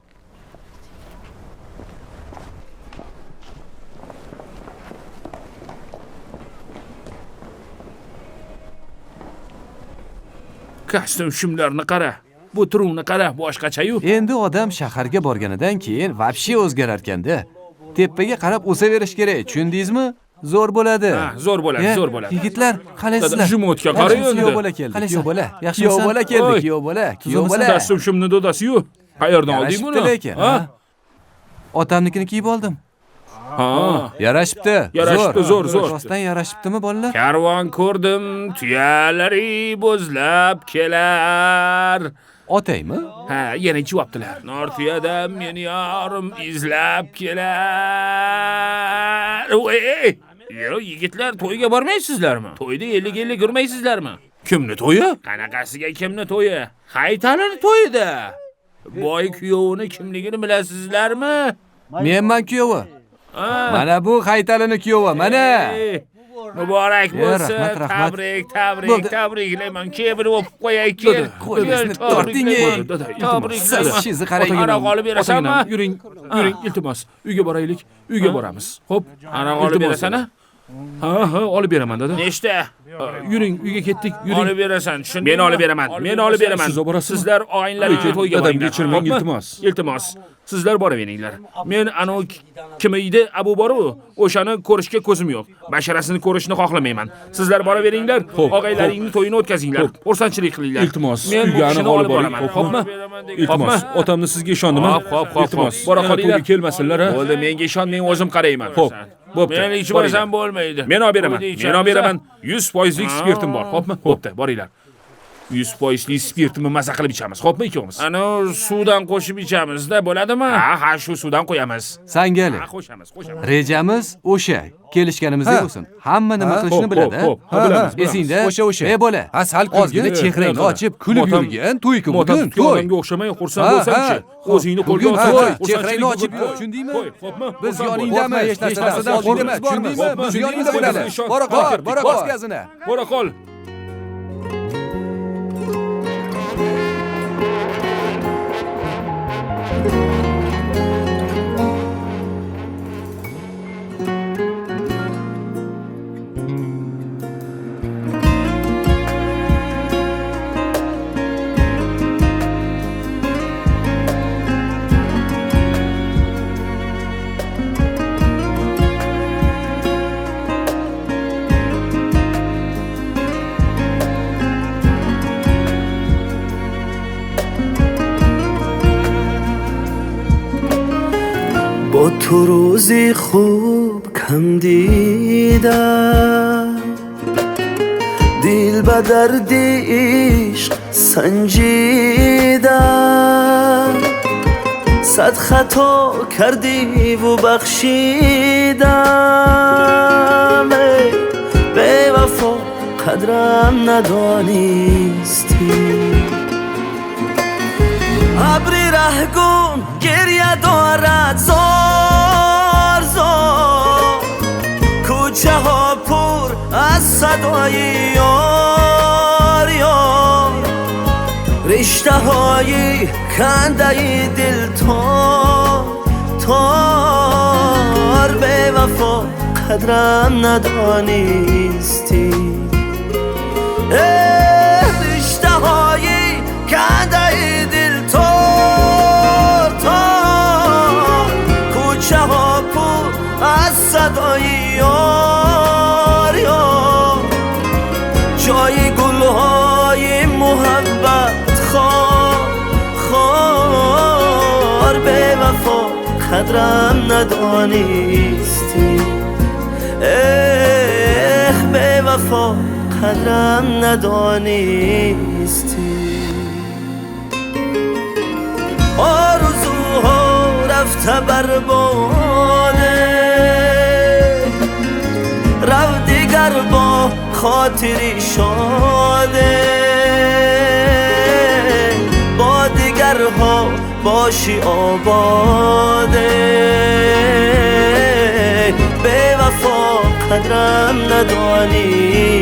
Kostyum shimlarni qara. Bu turuvni qara, boshqacha-yu. Endi odam shaharga borganidan keyin vobshe o'zgararkanda. Tepaga qarab o'saverish kerak, tushundingizmi? Zo'r bo'ladi. Ha, zo'r bo'ladi, zo'r bo'ladi. Yigitlar, qalaysizlar? Jumotga qarang endi. Kuyov bola keldi. Kuyov bola. Yaxshimisan? Kuyov bola keldi, kuyov bola. Kuyov bola. Kostyum shimni dodasi-yu. Qayerdan olding buni? Ha? Otamnikini kiyib oldim. Ha, Yarashibdi. Yarashibdi, zo'r. Rostdan yarashibdimi bolalar? karvon ko'rdim, tuyalari bo'zlab kelar. Otaymi? Ha, yana javob-dilar. Nor tuyada meni yorim izlab kelar. Ey! Yo, yigitlar, to'yga bormaysizlarmi? To'yda 50-50 yurmaysizlarmi? Kimni to'yi? Qanaqasiga kimni to'yi? Haytalini to'yida. Boy kuyovini kimligini bilasizlarmi? Menman kuyovi. Mana bu Haytalini kuyovi, mana. Muborak bo'lsin. rahmat. Tabriklayman. Kebir o'pib qo'yay, kel. Qo'lingizni torting. Siz shizni qarang. Aroq olib berasanmi? Yuring, iltimos. Uyga boraylik. Uyga boramiz. Xo'p, aroq olib berasan-a? Ha, olib beraman, dada. Nechta? Yuring, uyga ketdik. Yuring. Olib berasan, tushundingmi? Men olib beraman. Siz borasiz. Sizlar og'aynilaringga to'yga boringlar. Kechirmang, iltimos. Sizlar boraveringlar. Men kim edi? Abu boru. O'shani ko'rishga ko'zim yo'q. Basharasini ko'rishni xohlamayman. Sizlar boraveringlar. Og'aylaringning to'yini o'tkazinglar. Xursandchilik qilinglar. Iltimos, men uyga aniq olib boring. Xo'pmi? Iltimos, otamni sizga ishondim. Xo'p. Iltimos, bora qolinglar. Kelmasinlar, ha. Bo'ldi, menga ishon, men o'zim qarayman. Xo'p. Bo'pti. Men hech borsam bo'lmaydi. Men olib beraman. 100% spirtim bor. Xo'pmi? Bo'pti, boringlar. 100% spirtni maza qilib ichamiz. Xo'pmi, ikkovimiz? Ana suvdan qo'shib ichamiz-da, bo'ladimi? Ha, shu suvdan qo'yamiz. Sangali. Qo'shamiz. Rejamiz o'sha. Kelishganimizdek bo'lsin. Hamma nima qilishni biladi. bilamiz. Esingda? O'sha. Ey bola, sal ozgina chehrangni ochib kulib yurgin. To'y-ku bugun. Odamga o'xshamay xursand bo'lsang-chi, o'zingni qo'lga ol. Chehrangni ochib yur, tushundingmi? Xo'pmi? Biz yoningdamiz, hech narsadan qo'rqmaymiz, tushundingmi? Biz yoningda bo'lamiz. Bora qol gazini. Bora qol. با تو روزی خوب کم دیدم دل به درد عشق سنجیدم صد خطا کردی و بخشیدم ای به وفا قدرم ندانستی ابری رهگون گریه دارد زار زار کوچه ها پر از صدای یار یار رشته های کنده دل تار به وفا قدرم ندانستی رشته های کنده دل تار کوچه ها پر از صدای یار یار جای گلهای محبت خار به وفا قدرم ندانستی به وفا قدرم ندانستی آرزوها رفته برباده رو دیگر با خاطری شاده با دیگرها باشی آباده به وفا قدرم ندانستی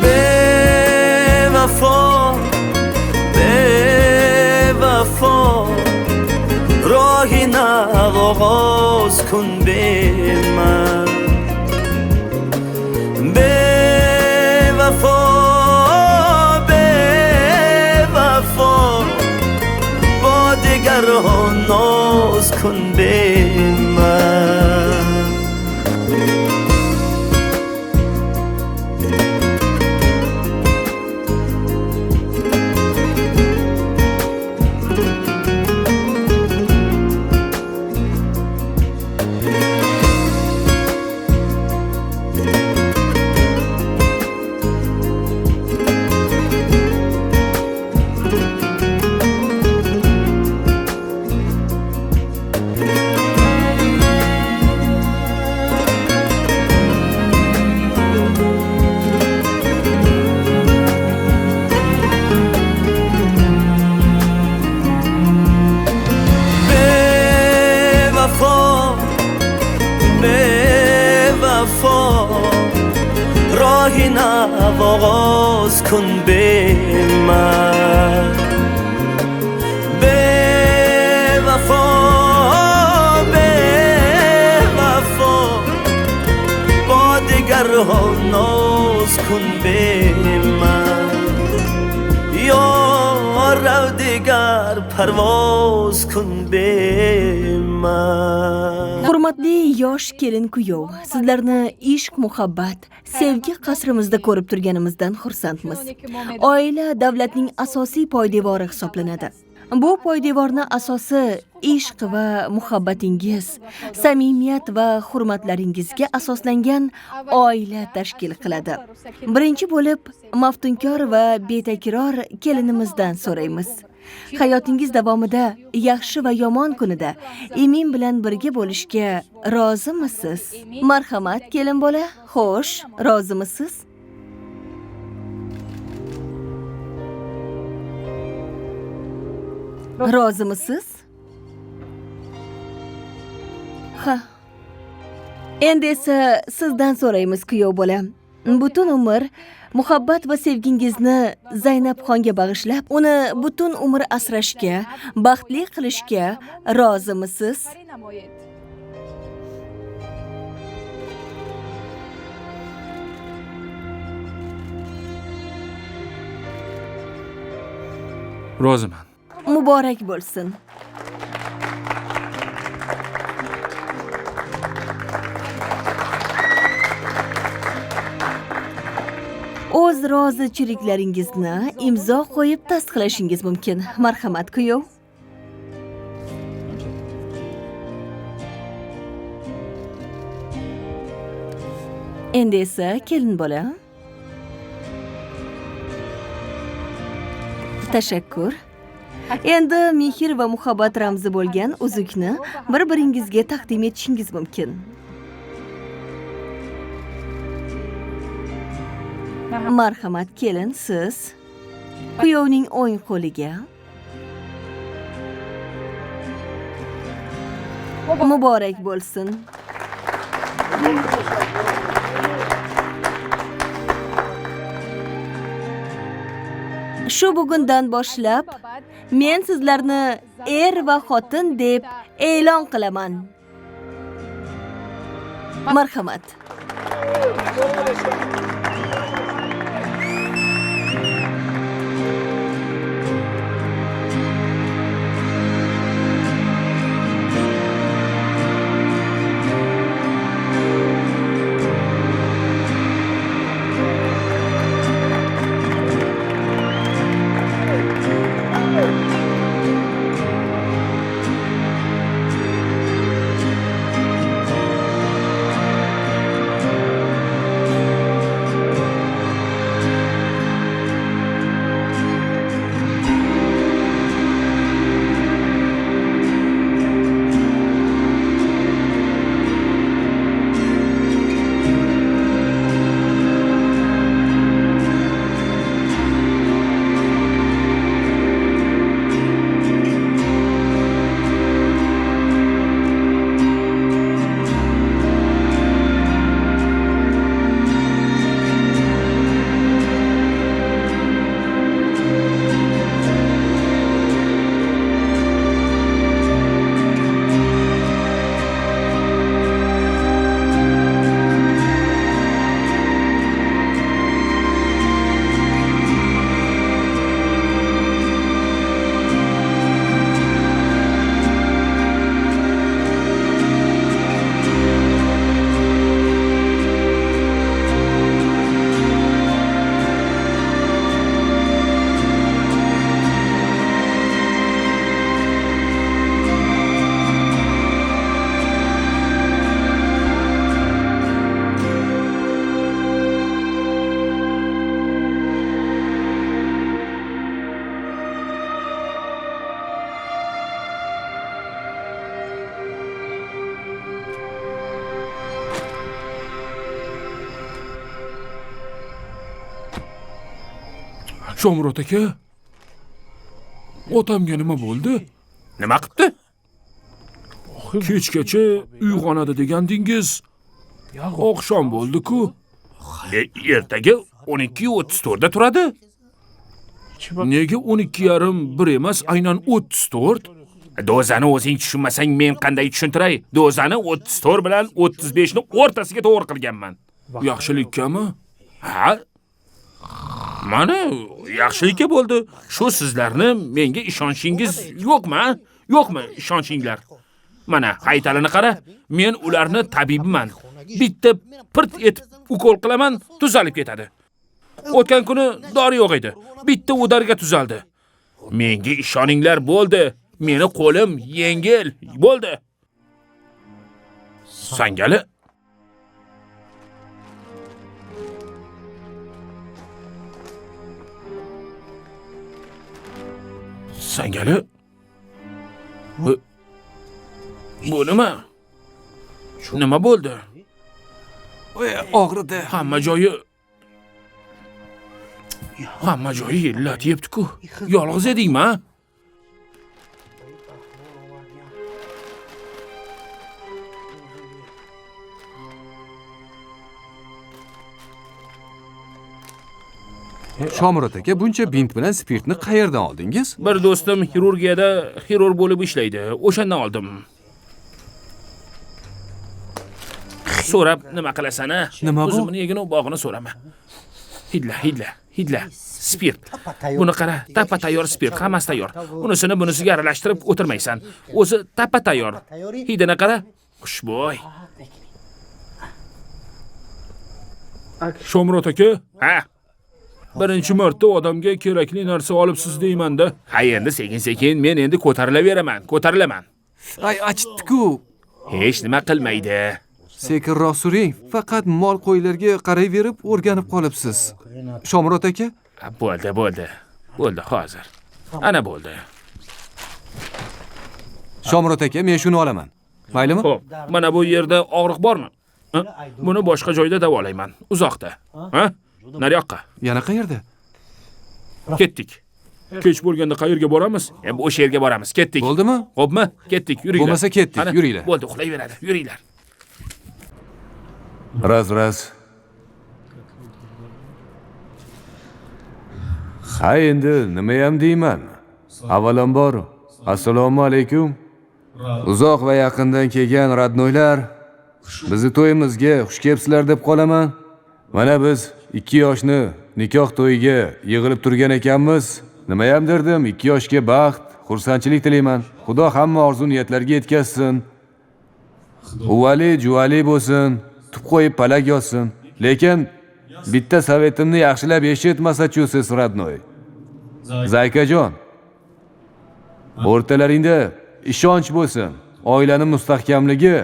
به وفا راهی نو آغاز کن به من به وفا با دیگرها ناز کن به من لب آغاز کن به من به وفا با دگرها ناز کن به من یا رو دگر پرواز کن به من. Hurmatli yosh kelin kuyov, sizlarni ishq, muhabbat, sevgi qasrimizda ko'rib turganimizdan xursandmiz. Oila davlatning asosiy poydevori hisoblanadi. Bu poydevorni asosi ishq va muhabbatingiz, samimiyat va hurmatlaringizga asoslangan oila tashkil qiladi. Birinchi bo'lib, maftunkor va betakror kelinimizdan so'raymiz. Hayotingiz davomida yaxshi va yomon kunida Emin bilan birga bo'lishga rozimisiz? Marhamat, kelin bola. Xo'sh, rozimisiz? Rozimisiz? Ha. Endi esa sizdan so'raymiz, kuyov bola. Butun umr muhabbat va sevgingizni Zaynabxonga bag'ishlab, uni butun umr asrashga, baxtli qilishga rozimisiz? Roziman. Muborak bo'lsin. O'z rozichiliklaringizni imzo qo'yib tasdiqlashingiz mumkin. Marhamat, kuyov. Endi esa kelin bola. Tashakkur. Endi mehr va muhabbat ramzi bo'lgan uzukni bir-biringizga taqdim etishingiz mumkin. Marhamat, kelin, siz kuyovning o'ng qo'liga. Muborak bo'lsin. Shu bugundan boshlab men sizlarni er va xotin deb e'lon qilaman. Marhamat. Shomurod aka, otamga nima bo'ldi? Nima qilibdi? Kechgacha uyg'onadi degandingiz. Oqshom bo'ldi-ku. Ertaga 12:34 da turadi? Nega 12:30 bir emas, aynan 34? Dozani o'zing tushunmasang men qanday tushuntiray? Dozani 34 bilan 35 ni o'rtasiga to'g'ri qilganman. Yaxshilikkami? Ha? Mana yaxshilikka bo'ldi. Shu sizlarni menga ishonchingiz yo'qmi? Yo'qmi ishonchinglar? Mana haytalini qara. Men ularni tabibiman. Bitta pirt etib ukol qilaman, tuzalib ketadi. O'tgan kuni dori yo'q edi. Bitta udarga tuzaldi. Menga ishoninglar bo'ldi. Meni qo'lim yengil bo'ldi. Sangali. Sangali. Bu nima? Nima bo'ldi? Og'ridi. Hamma joyi illat yebdi-ku. Yolg'iz edingmi? Shomurod aka, buncha bint bilan spirtni qayerdan oldingiz? Bir do'stim xirurgiyada xirurg bo'lib ishlaydi. O'shandan oldim. So'rab nima qilasan-a? Nima bu? O'zimni yegini bog'ini so'rama. Hidla. Spirt. Buni qara, tappa tayyor spirt, hammasi tayyor. Unisini bunisiga aralashtirib o'tirmaysan. O'zi tappa tayyor. Hidini qara. Xushbo'y. Shomurod aka? Ha. Birinchi marta odamga kerakli narsa olibsiz deyman-da. Ha, endi sekin-sekin men endi ko'tarilaman. Ay, achitdi-ku. Hech nima qilmaydi. Sekinroq suring. Faqat mol qo'ylarga qarayverib o'rganib qolibsiz. Shomurod aka? Bo'ldi. Bo'ldi hozir. Ana bo'ldi. Shomurod aka, men shuni olaman. Maylimi? Xo'p, mana bu yerda og'riq bormi? Buni boshqa joyda davolayman. Uzoqda. Ha? Nariyoqqa. Yana qayerda? Ketdik. Kech bo'lganda qayerga boramiz? O'sha yerga boramiz. Ketdik. Bo'ldimi? Xo'pmi? Ketdik, yuringlar. Bo'lmasa ketdik, Ana, yuringlar. Bo'ldi, uxlayveradi. Yuringlar. Raz. Ha, endi nima ham deyman? Avvalambor, assalomu alaykum. Uzoq va yaqindan kelgan radnoylar, bizni to'yimizga xush kelibsizlar deb qolaman. Mana biz 2 yoshni nikoh to'yiga yig'ilib turgan ekanmiz. Nima ham derdim, 2 yoshga baxt, xursandchilik tilayman. Xudo hamma orzu-niyatlarga yetkazsin. Uvali, juvali bo'lsin, tub qo'yib palak yozsin. Lekin bitta savetimni yaxshilab eshit, Massachusetts radnoy. Zaykajon, o'rtalaringda ishonch bo'lsin. Oilaning mustahkamligi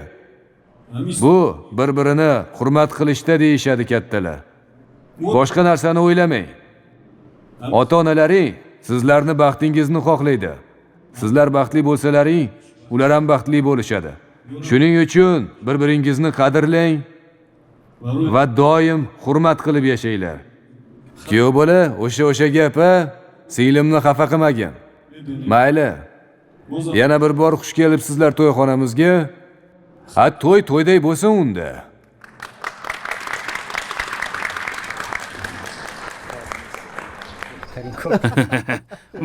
bu bir-birini hurmat qilishda deyishadi kattalar. Boshqa narsani o'ylamang. Ota-onalaring sizlarni baxtingizni xohlaydi. Sizlar baxtli bo'lsalaring, ular ham baxtli bo'lishadi. Shuning uchun bir-biringizni qadrlang va doim hurmat qilib yashanglar. Kuyov bola, o'sha gap-a, singlimni xafa qilmagin. Mayli. Yana bir bor xush kelibsizlar to'yxonamizga. Ha, to'yday bo'lsin unda.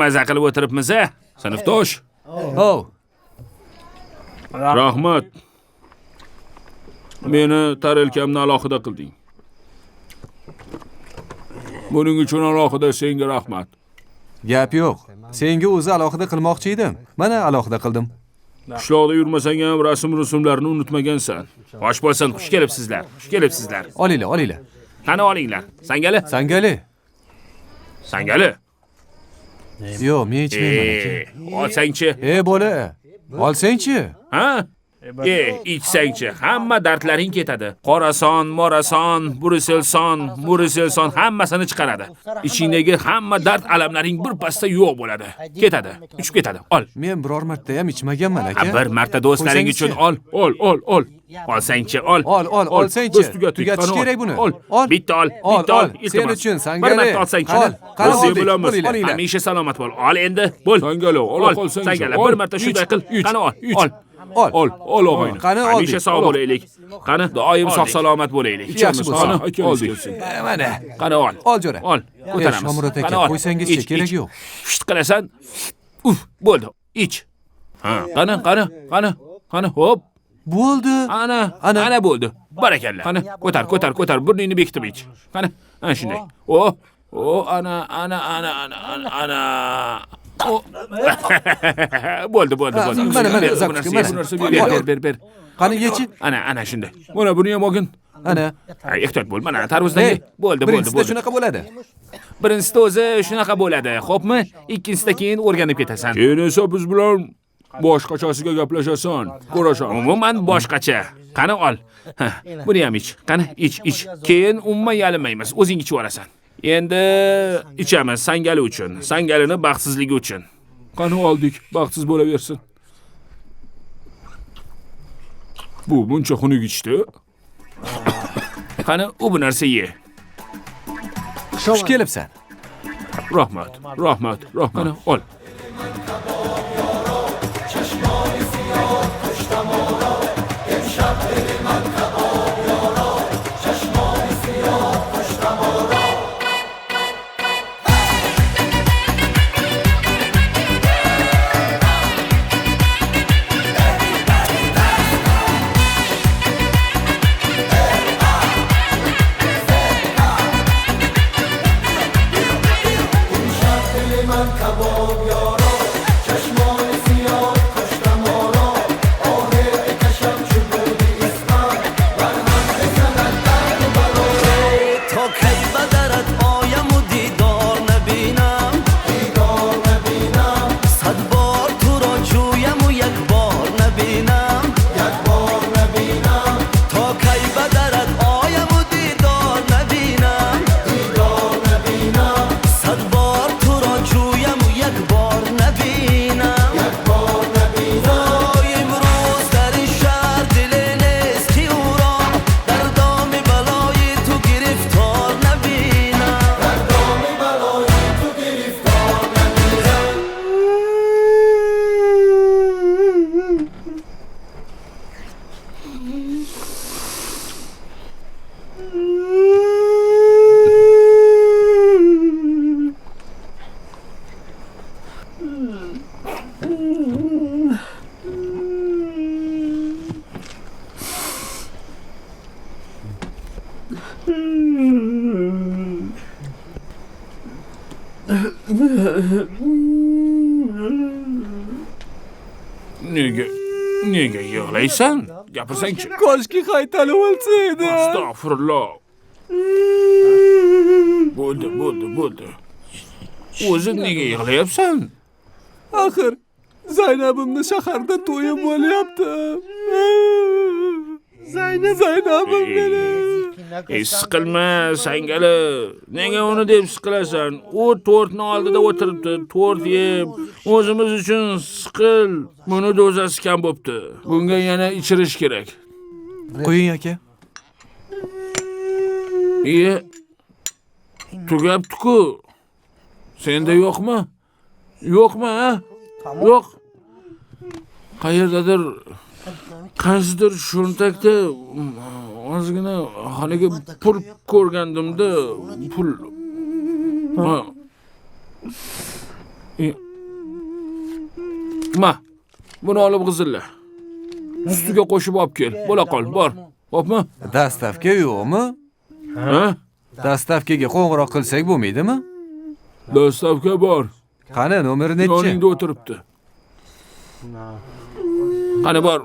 Maza qilib o'tiribmiz-a? Sinfdosh. Oh, Rahmat. Meni tarelkamni alohida qilding. Buning uchun alohida senga rahmat. gap yo'q. Senga o'zi alohida qilmoqchi edim. Mana alohida qildim. Qishloqda yurmasang ham rusumlarni unutmagansan. Xo'sh bo'lsin, xush kelibsizlar. Olinglar. Qani olinglar. Sangali? Sangali? Yo'q, men ichmayman aka. Olsangchi. Bola, olsangchi. Ha? İçsangchi, hamma dardlaring ketadi. Qorason, morason, muriselson hammasini chiqaradi. Ichingdagi hamma dard alamlaring bir pasda yo'q bo'ladi. Ketadi, uchib ketadi. Ol. Men biror marta ham ichmaganman aka. Bir marta do'stlaring uchun ol. Olsangchi, ol. Olsangchi. Biz Tugatish kerak buni. Ol. Bitta ol. Sen uchun Sangali. Bir marta olsangchi. Qani bilamiz. Hamisha salomat bo'l. Ol endi. Bo'l. Sangali, ola qolsangchi. Sangali, bir marta shunday qil. Qani ol. Ol og'ayni. Qani, oldik. Hamisha sog' bo'laylik. Qani, doim sog' salomat bo'laylik. Yaxshi bo'lsin. Qani, Oldik. Mana. Qani ol. Ol jo'ra. Ol. Ko'taramiz. Shomurat aka, Qani, ol. qo'ysangizchi, Ich, keragi ich. yo'q. Shit qilasan. Bo'ldi. Ich. Ha, qani, hop. Bo'ldi. Ana bo'ldi. Barakalla. Qani, ko'tar. Burningni bekitib ich. Qani, ana shunday. Ana. Bo'ldi. Mana, zakka, Ber. Qani yechi. Ana shunday. Mana buni ham olgin. Ana. Ehtiyot bo'l. Mana tarvuzdagi. Bo'ldi. Birinchisida shunaqa bo'ladi. Birinchisida o'zi shunaqa bo'ladi, xo'pmi? Ikkinchisida keyin o'rganib ketasan. Keyin esa biz bilan boshqachasiga gaplashasan. Ko'rashan. Umuman boshqacha. Qani ol. Buni ham ich. Qani, ich. Keyin umuman yalinmaymiz. O'zing ichib olasan. Endi ichamiz sangali uchun. Sangalini baxtsizligi uchun. Qani oldik, baxtsiz bo'laversin. Bu buncha xunuk ichdi. Qani, u bu narsa ye. Xush kelibsan. Rahmat. Qani, ol. تا کی بدرت آیم و دیدار نبینم صد بار تو را جویم و یک بار نبینم تا کی بدرت آیم و دیدار نبینم صد بار تو را جویم و یک بار نبینم وای امروز در این شهر دل نیست که او را در دام بلای تو گرفتار نبینم Nega yig'laysan? Gapirsang-chi. Koshki qaytalib olsa edi. Astag'firulloh. Bo'ldi. O'zing nega yig'layapsan? Axir Zaynabimni shaharda to'yib bo'lyapti. Zaynabim meni. Siqilma, sangali. Nega uni deb siqilasan? U tortni oldida o'tiribdi, tort yeb, o'zimiz uchun siqil. Buni dozasi kam bo'pti. Bunga yana ichirish kerak. Qo'ying aka. Tugabdi-ku. Senda yo'qmi? Ha? Yo'q. Qaysidir cho'ntakda ozgina xonaga pul ko'rgandimda, pul. Buni olib g'izilla. Ustiga qo'shib olib kel. Bo'la qol, bor. Xo'pmi? Dastavka yo'qmi? Ha? Dastavkaga qo'ng'iroq qilsak bo'lmaydimi? Dastavka bor. Qani, nomeri nechi? Yoningda o'tiribdi. Qani bor,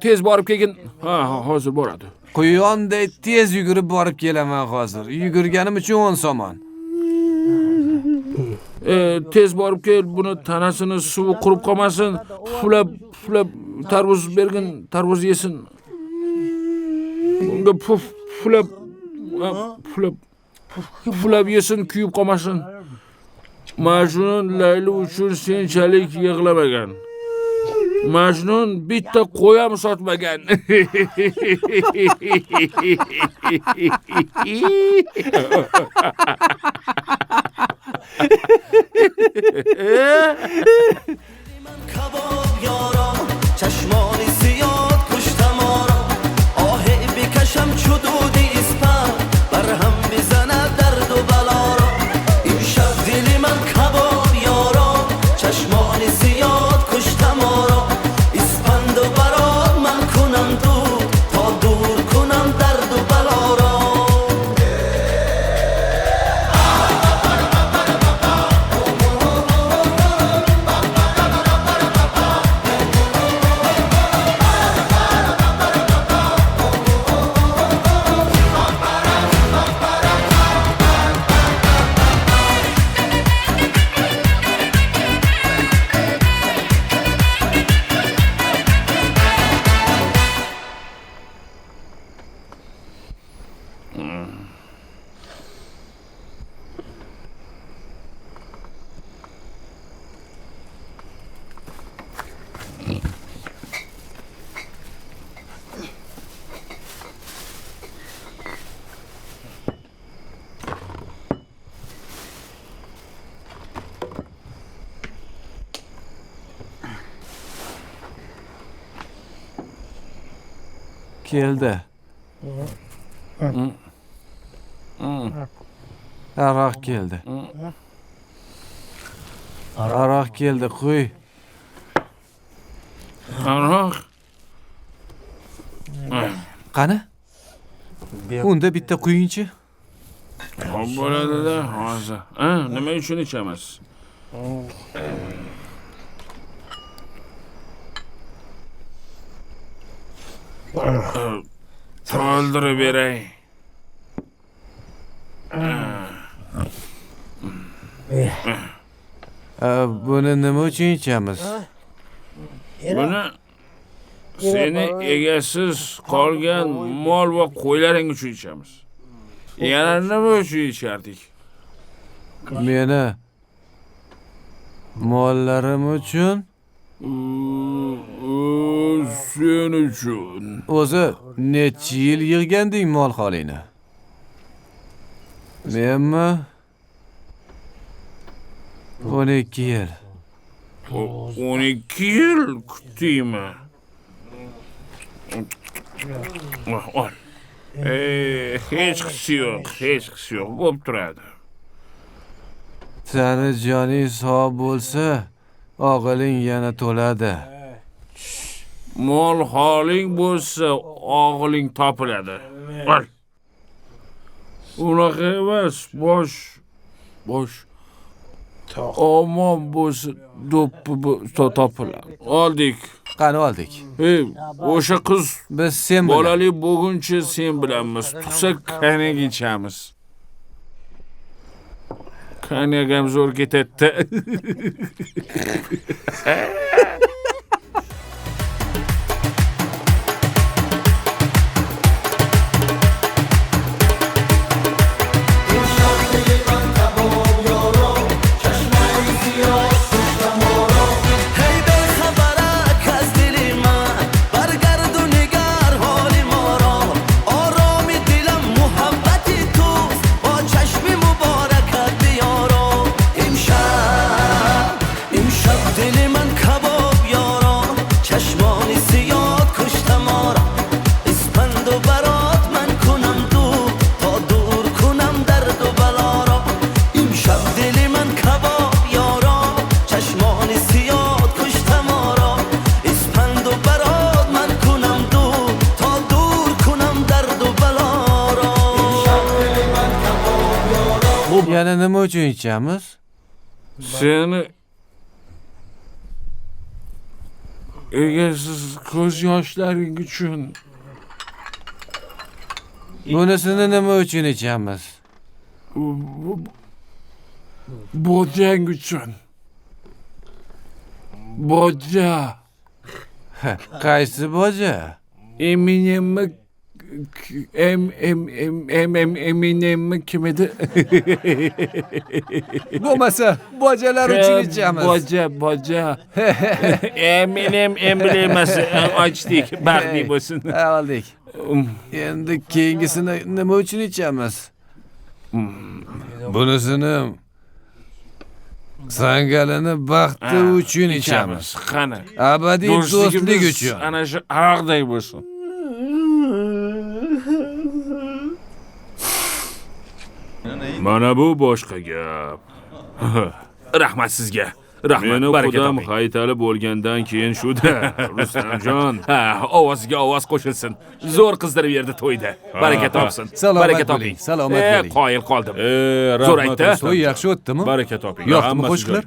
tez borib kelgin. Ha, hozir boradi. Quyonday tez yugurib borib kelaman hozir. Yugurganim uchun 10 somon. Tez borib kel, buni tanasini suvi qurib qolmasin. Puflab tarvuz bergin, tarvuz yesin. Bunga puflab yesin, kuyib qolmasin. Majnun Layli uchun senchalik yig'lamagan. Majnun bitta qo'y ham sotmagan. کباب یارا چشمانی زیاد کشتم آرا آهی بکشم چو دودی اسپر بر هم میزنه درد و بلا را این شب دلی من کباب یارا چشمانی زیاد کشتم آرا اسپند و برات من کنم دور تا دور کنم درد و بلا را Keldi. Aroq keldi. Aroq keldi, qo'y. Aroq. Qani? Unda bitta quyingchi. Xo'p bo'ladi-da, hozir. Nima uchun ichamiz? To'ldirib beray. Buni nima uchun ichamiz? Buni seni egasiz qolgan mol va qo'ylaring uchun ichamiz. Yana nima uchun ichardik? Meni mollarim uchun, Sen uchun. o'zi necha yil yig'ganding mol holingni? Menmi? 12 yil. 12 yil kutdingmi? Ol. Hech qisi yo'q, hech qisi yo'q. Bo'p turadi. Sani joning sog' bo'lsa, og'iling yana to'ladi. Mol holing bo'lsa, og'iling topiladi. Ol. Unaqa emas, bosh. Omon bo'lsa, do'ppi topiladi. Oldik. Qani oldik. O'sha qiz Biz sen bilan. bolali bo'lguncha sen bilanmiz. Tug'sa konyak ichamiz. Konyak ham zo'r ketadi. هی به خبرک از دلی من برگرد و نگر حال ما را آرام دلم محبتی توست با چشم مبارکت بیارا امشب دل من کباب یارا چشمانی زیاد کشتم آرا اسپند و برات من کنم دور تا دور کنم درد و بلا را امشب دل من کباب یارا چشمانی زیاد کشتم آرا اسپند و برات من کنم دور تا دور کنم درد و بلا را Yana nima uchun ichamiz? Seni egasiz ko'z yoshlaring uchun. Bunisini nima uchun ichamiz? Bojang uchun. Boja. Qaysi boja? Eminemmi Eminemmi kim edi? Bo'lmasa, bojalar uchun ichamiz. Boja. Eminem emblemasi ochdik. Baxtli bo'lsin. Oldik. Endi keyingisini nima uchun ichamiz? Bunisini Sangalini baxti uchun ichamiz. Qani. Abadiy do'stlik uchun. Ana shu aroqday bo'lsin. Mana bu boshqa gap. Rahmat sizga. Rahmat. Meni qudam haytali bo'lgandan keyin shu-da, Rustamjon. Ha, ovoziga ovoz qo'shilsin. Zo'r qizdirib berdi to'yda. Baraka topsin. Baraka toping. Salomat bo'ling. Qoyil qoldim. Zo'r aytdi. To'y yaxshi o'tdimi? Baraka toping. Yoqdimi qo'shiqlar?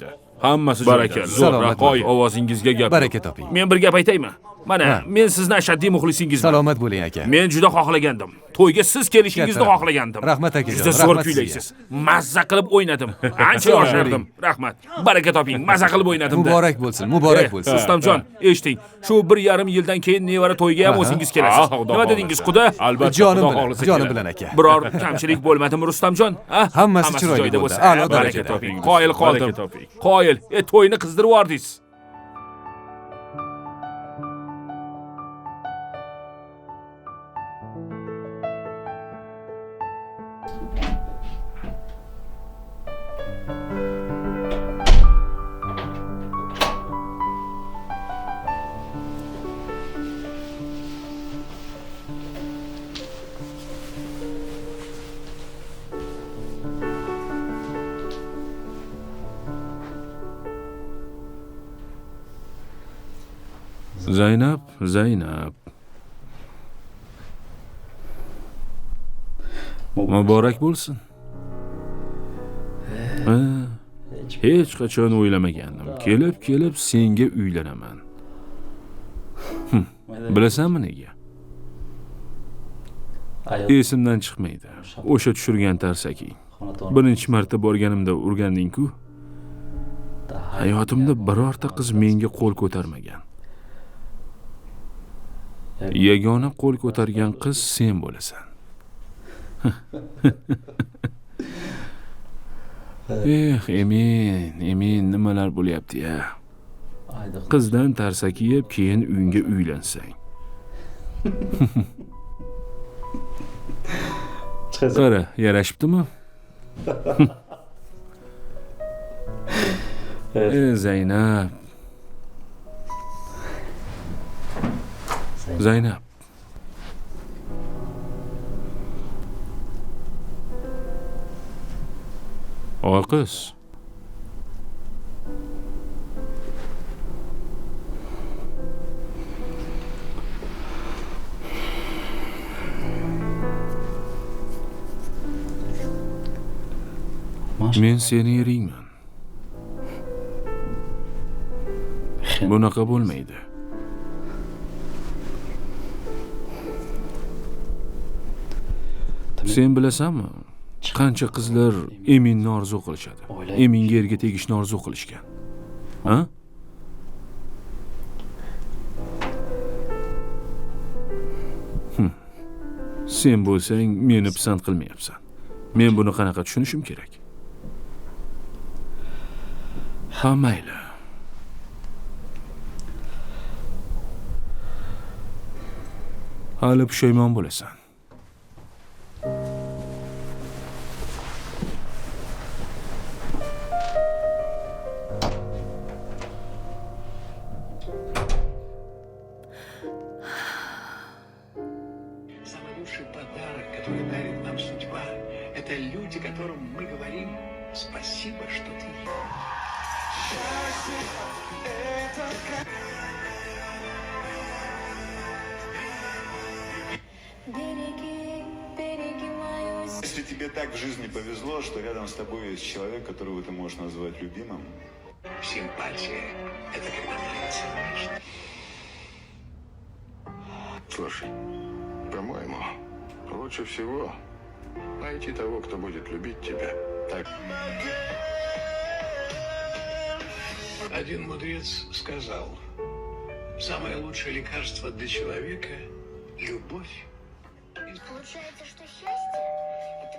Hammasi barakalla. Zo'r. Qo'y ovozingizga gap. Baraka toping. Men bir gap aytaymi? Mana, men sizni ashaddiy muxlisingizman. Salomat bo'ling aka. Men juda xohlagandim. To'yga siz kelishingizni xohlagandim. Rahmat akajon. Juda zo'r kuylaysiz. Mazza qilib o'ynadim. Ancha yoshardim. Rahmat. Baraka toping. Mazza qilib o'ynadim. Muborak bo'lsin, muborak bo'lsin. Rustamjon, eshiting. Shu 1,5 yildan keyin nevara to'yiga ham o'zingiz kelasiz. Nima dedingiz, quda? Albatta, jonim bilan aka. Biror kamchilik bo'lmadimi, Rustamjon? Hammasi chiroyli bo'ldi. A'lo baraka toping. Qoyil qoldim. Qoyil. To'yni qizdirib yubordingiz. Zaynab. Muborak bo'lsin. Hech qachon o'ylamagandim. Kelib senga uylanaman. Bilasanmi nega? Esimdan chiqmaydi. O'sha tushirgan tarsaking. Birinchi marta borganimda urganding-ku. Hayotimda birorta qiz menga qo'l ko'tarmagan. Yagona qo'l ko'targan qiz sen bo'lasan. Emin, nimalar bo'lyapti-ya? Qizdan tarsaki yeb, keyin uyingga uylansang. Qara, yarashibdimi? Zaynab. Oqiz. Men seni eringman. Bunaqa bo'lmaydi. Sen bilasanmi? Qancha qizlar Eminni orzu qilishadi. Eminga erga tegishni orzu qilishgan. Ha? Sen bo'lsang meni pisand qilmayapsan. Men buni qanaqa tushunishim kerak? Ha, mayli. Hali pushaymon bo'lasan. Самый лучший подарок, который дарит нам судьба, это люди, которым мы говорим спасибо, что ты Если тебе так в жизни повезло, что рядом с тобой есть человек, которого ты можешь назвать любимым. Симпатия – это когда нравится нежно. Слушай, по-моему, лучше всего найти того, кто будет любить тебя. Так. Один мудрец сказал, самое лучшее лекарство для человека – любовь. Получается, что счастье – это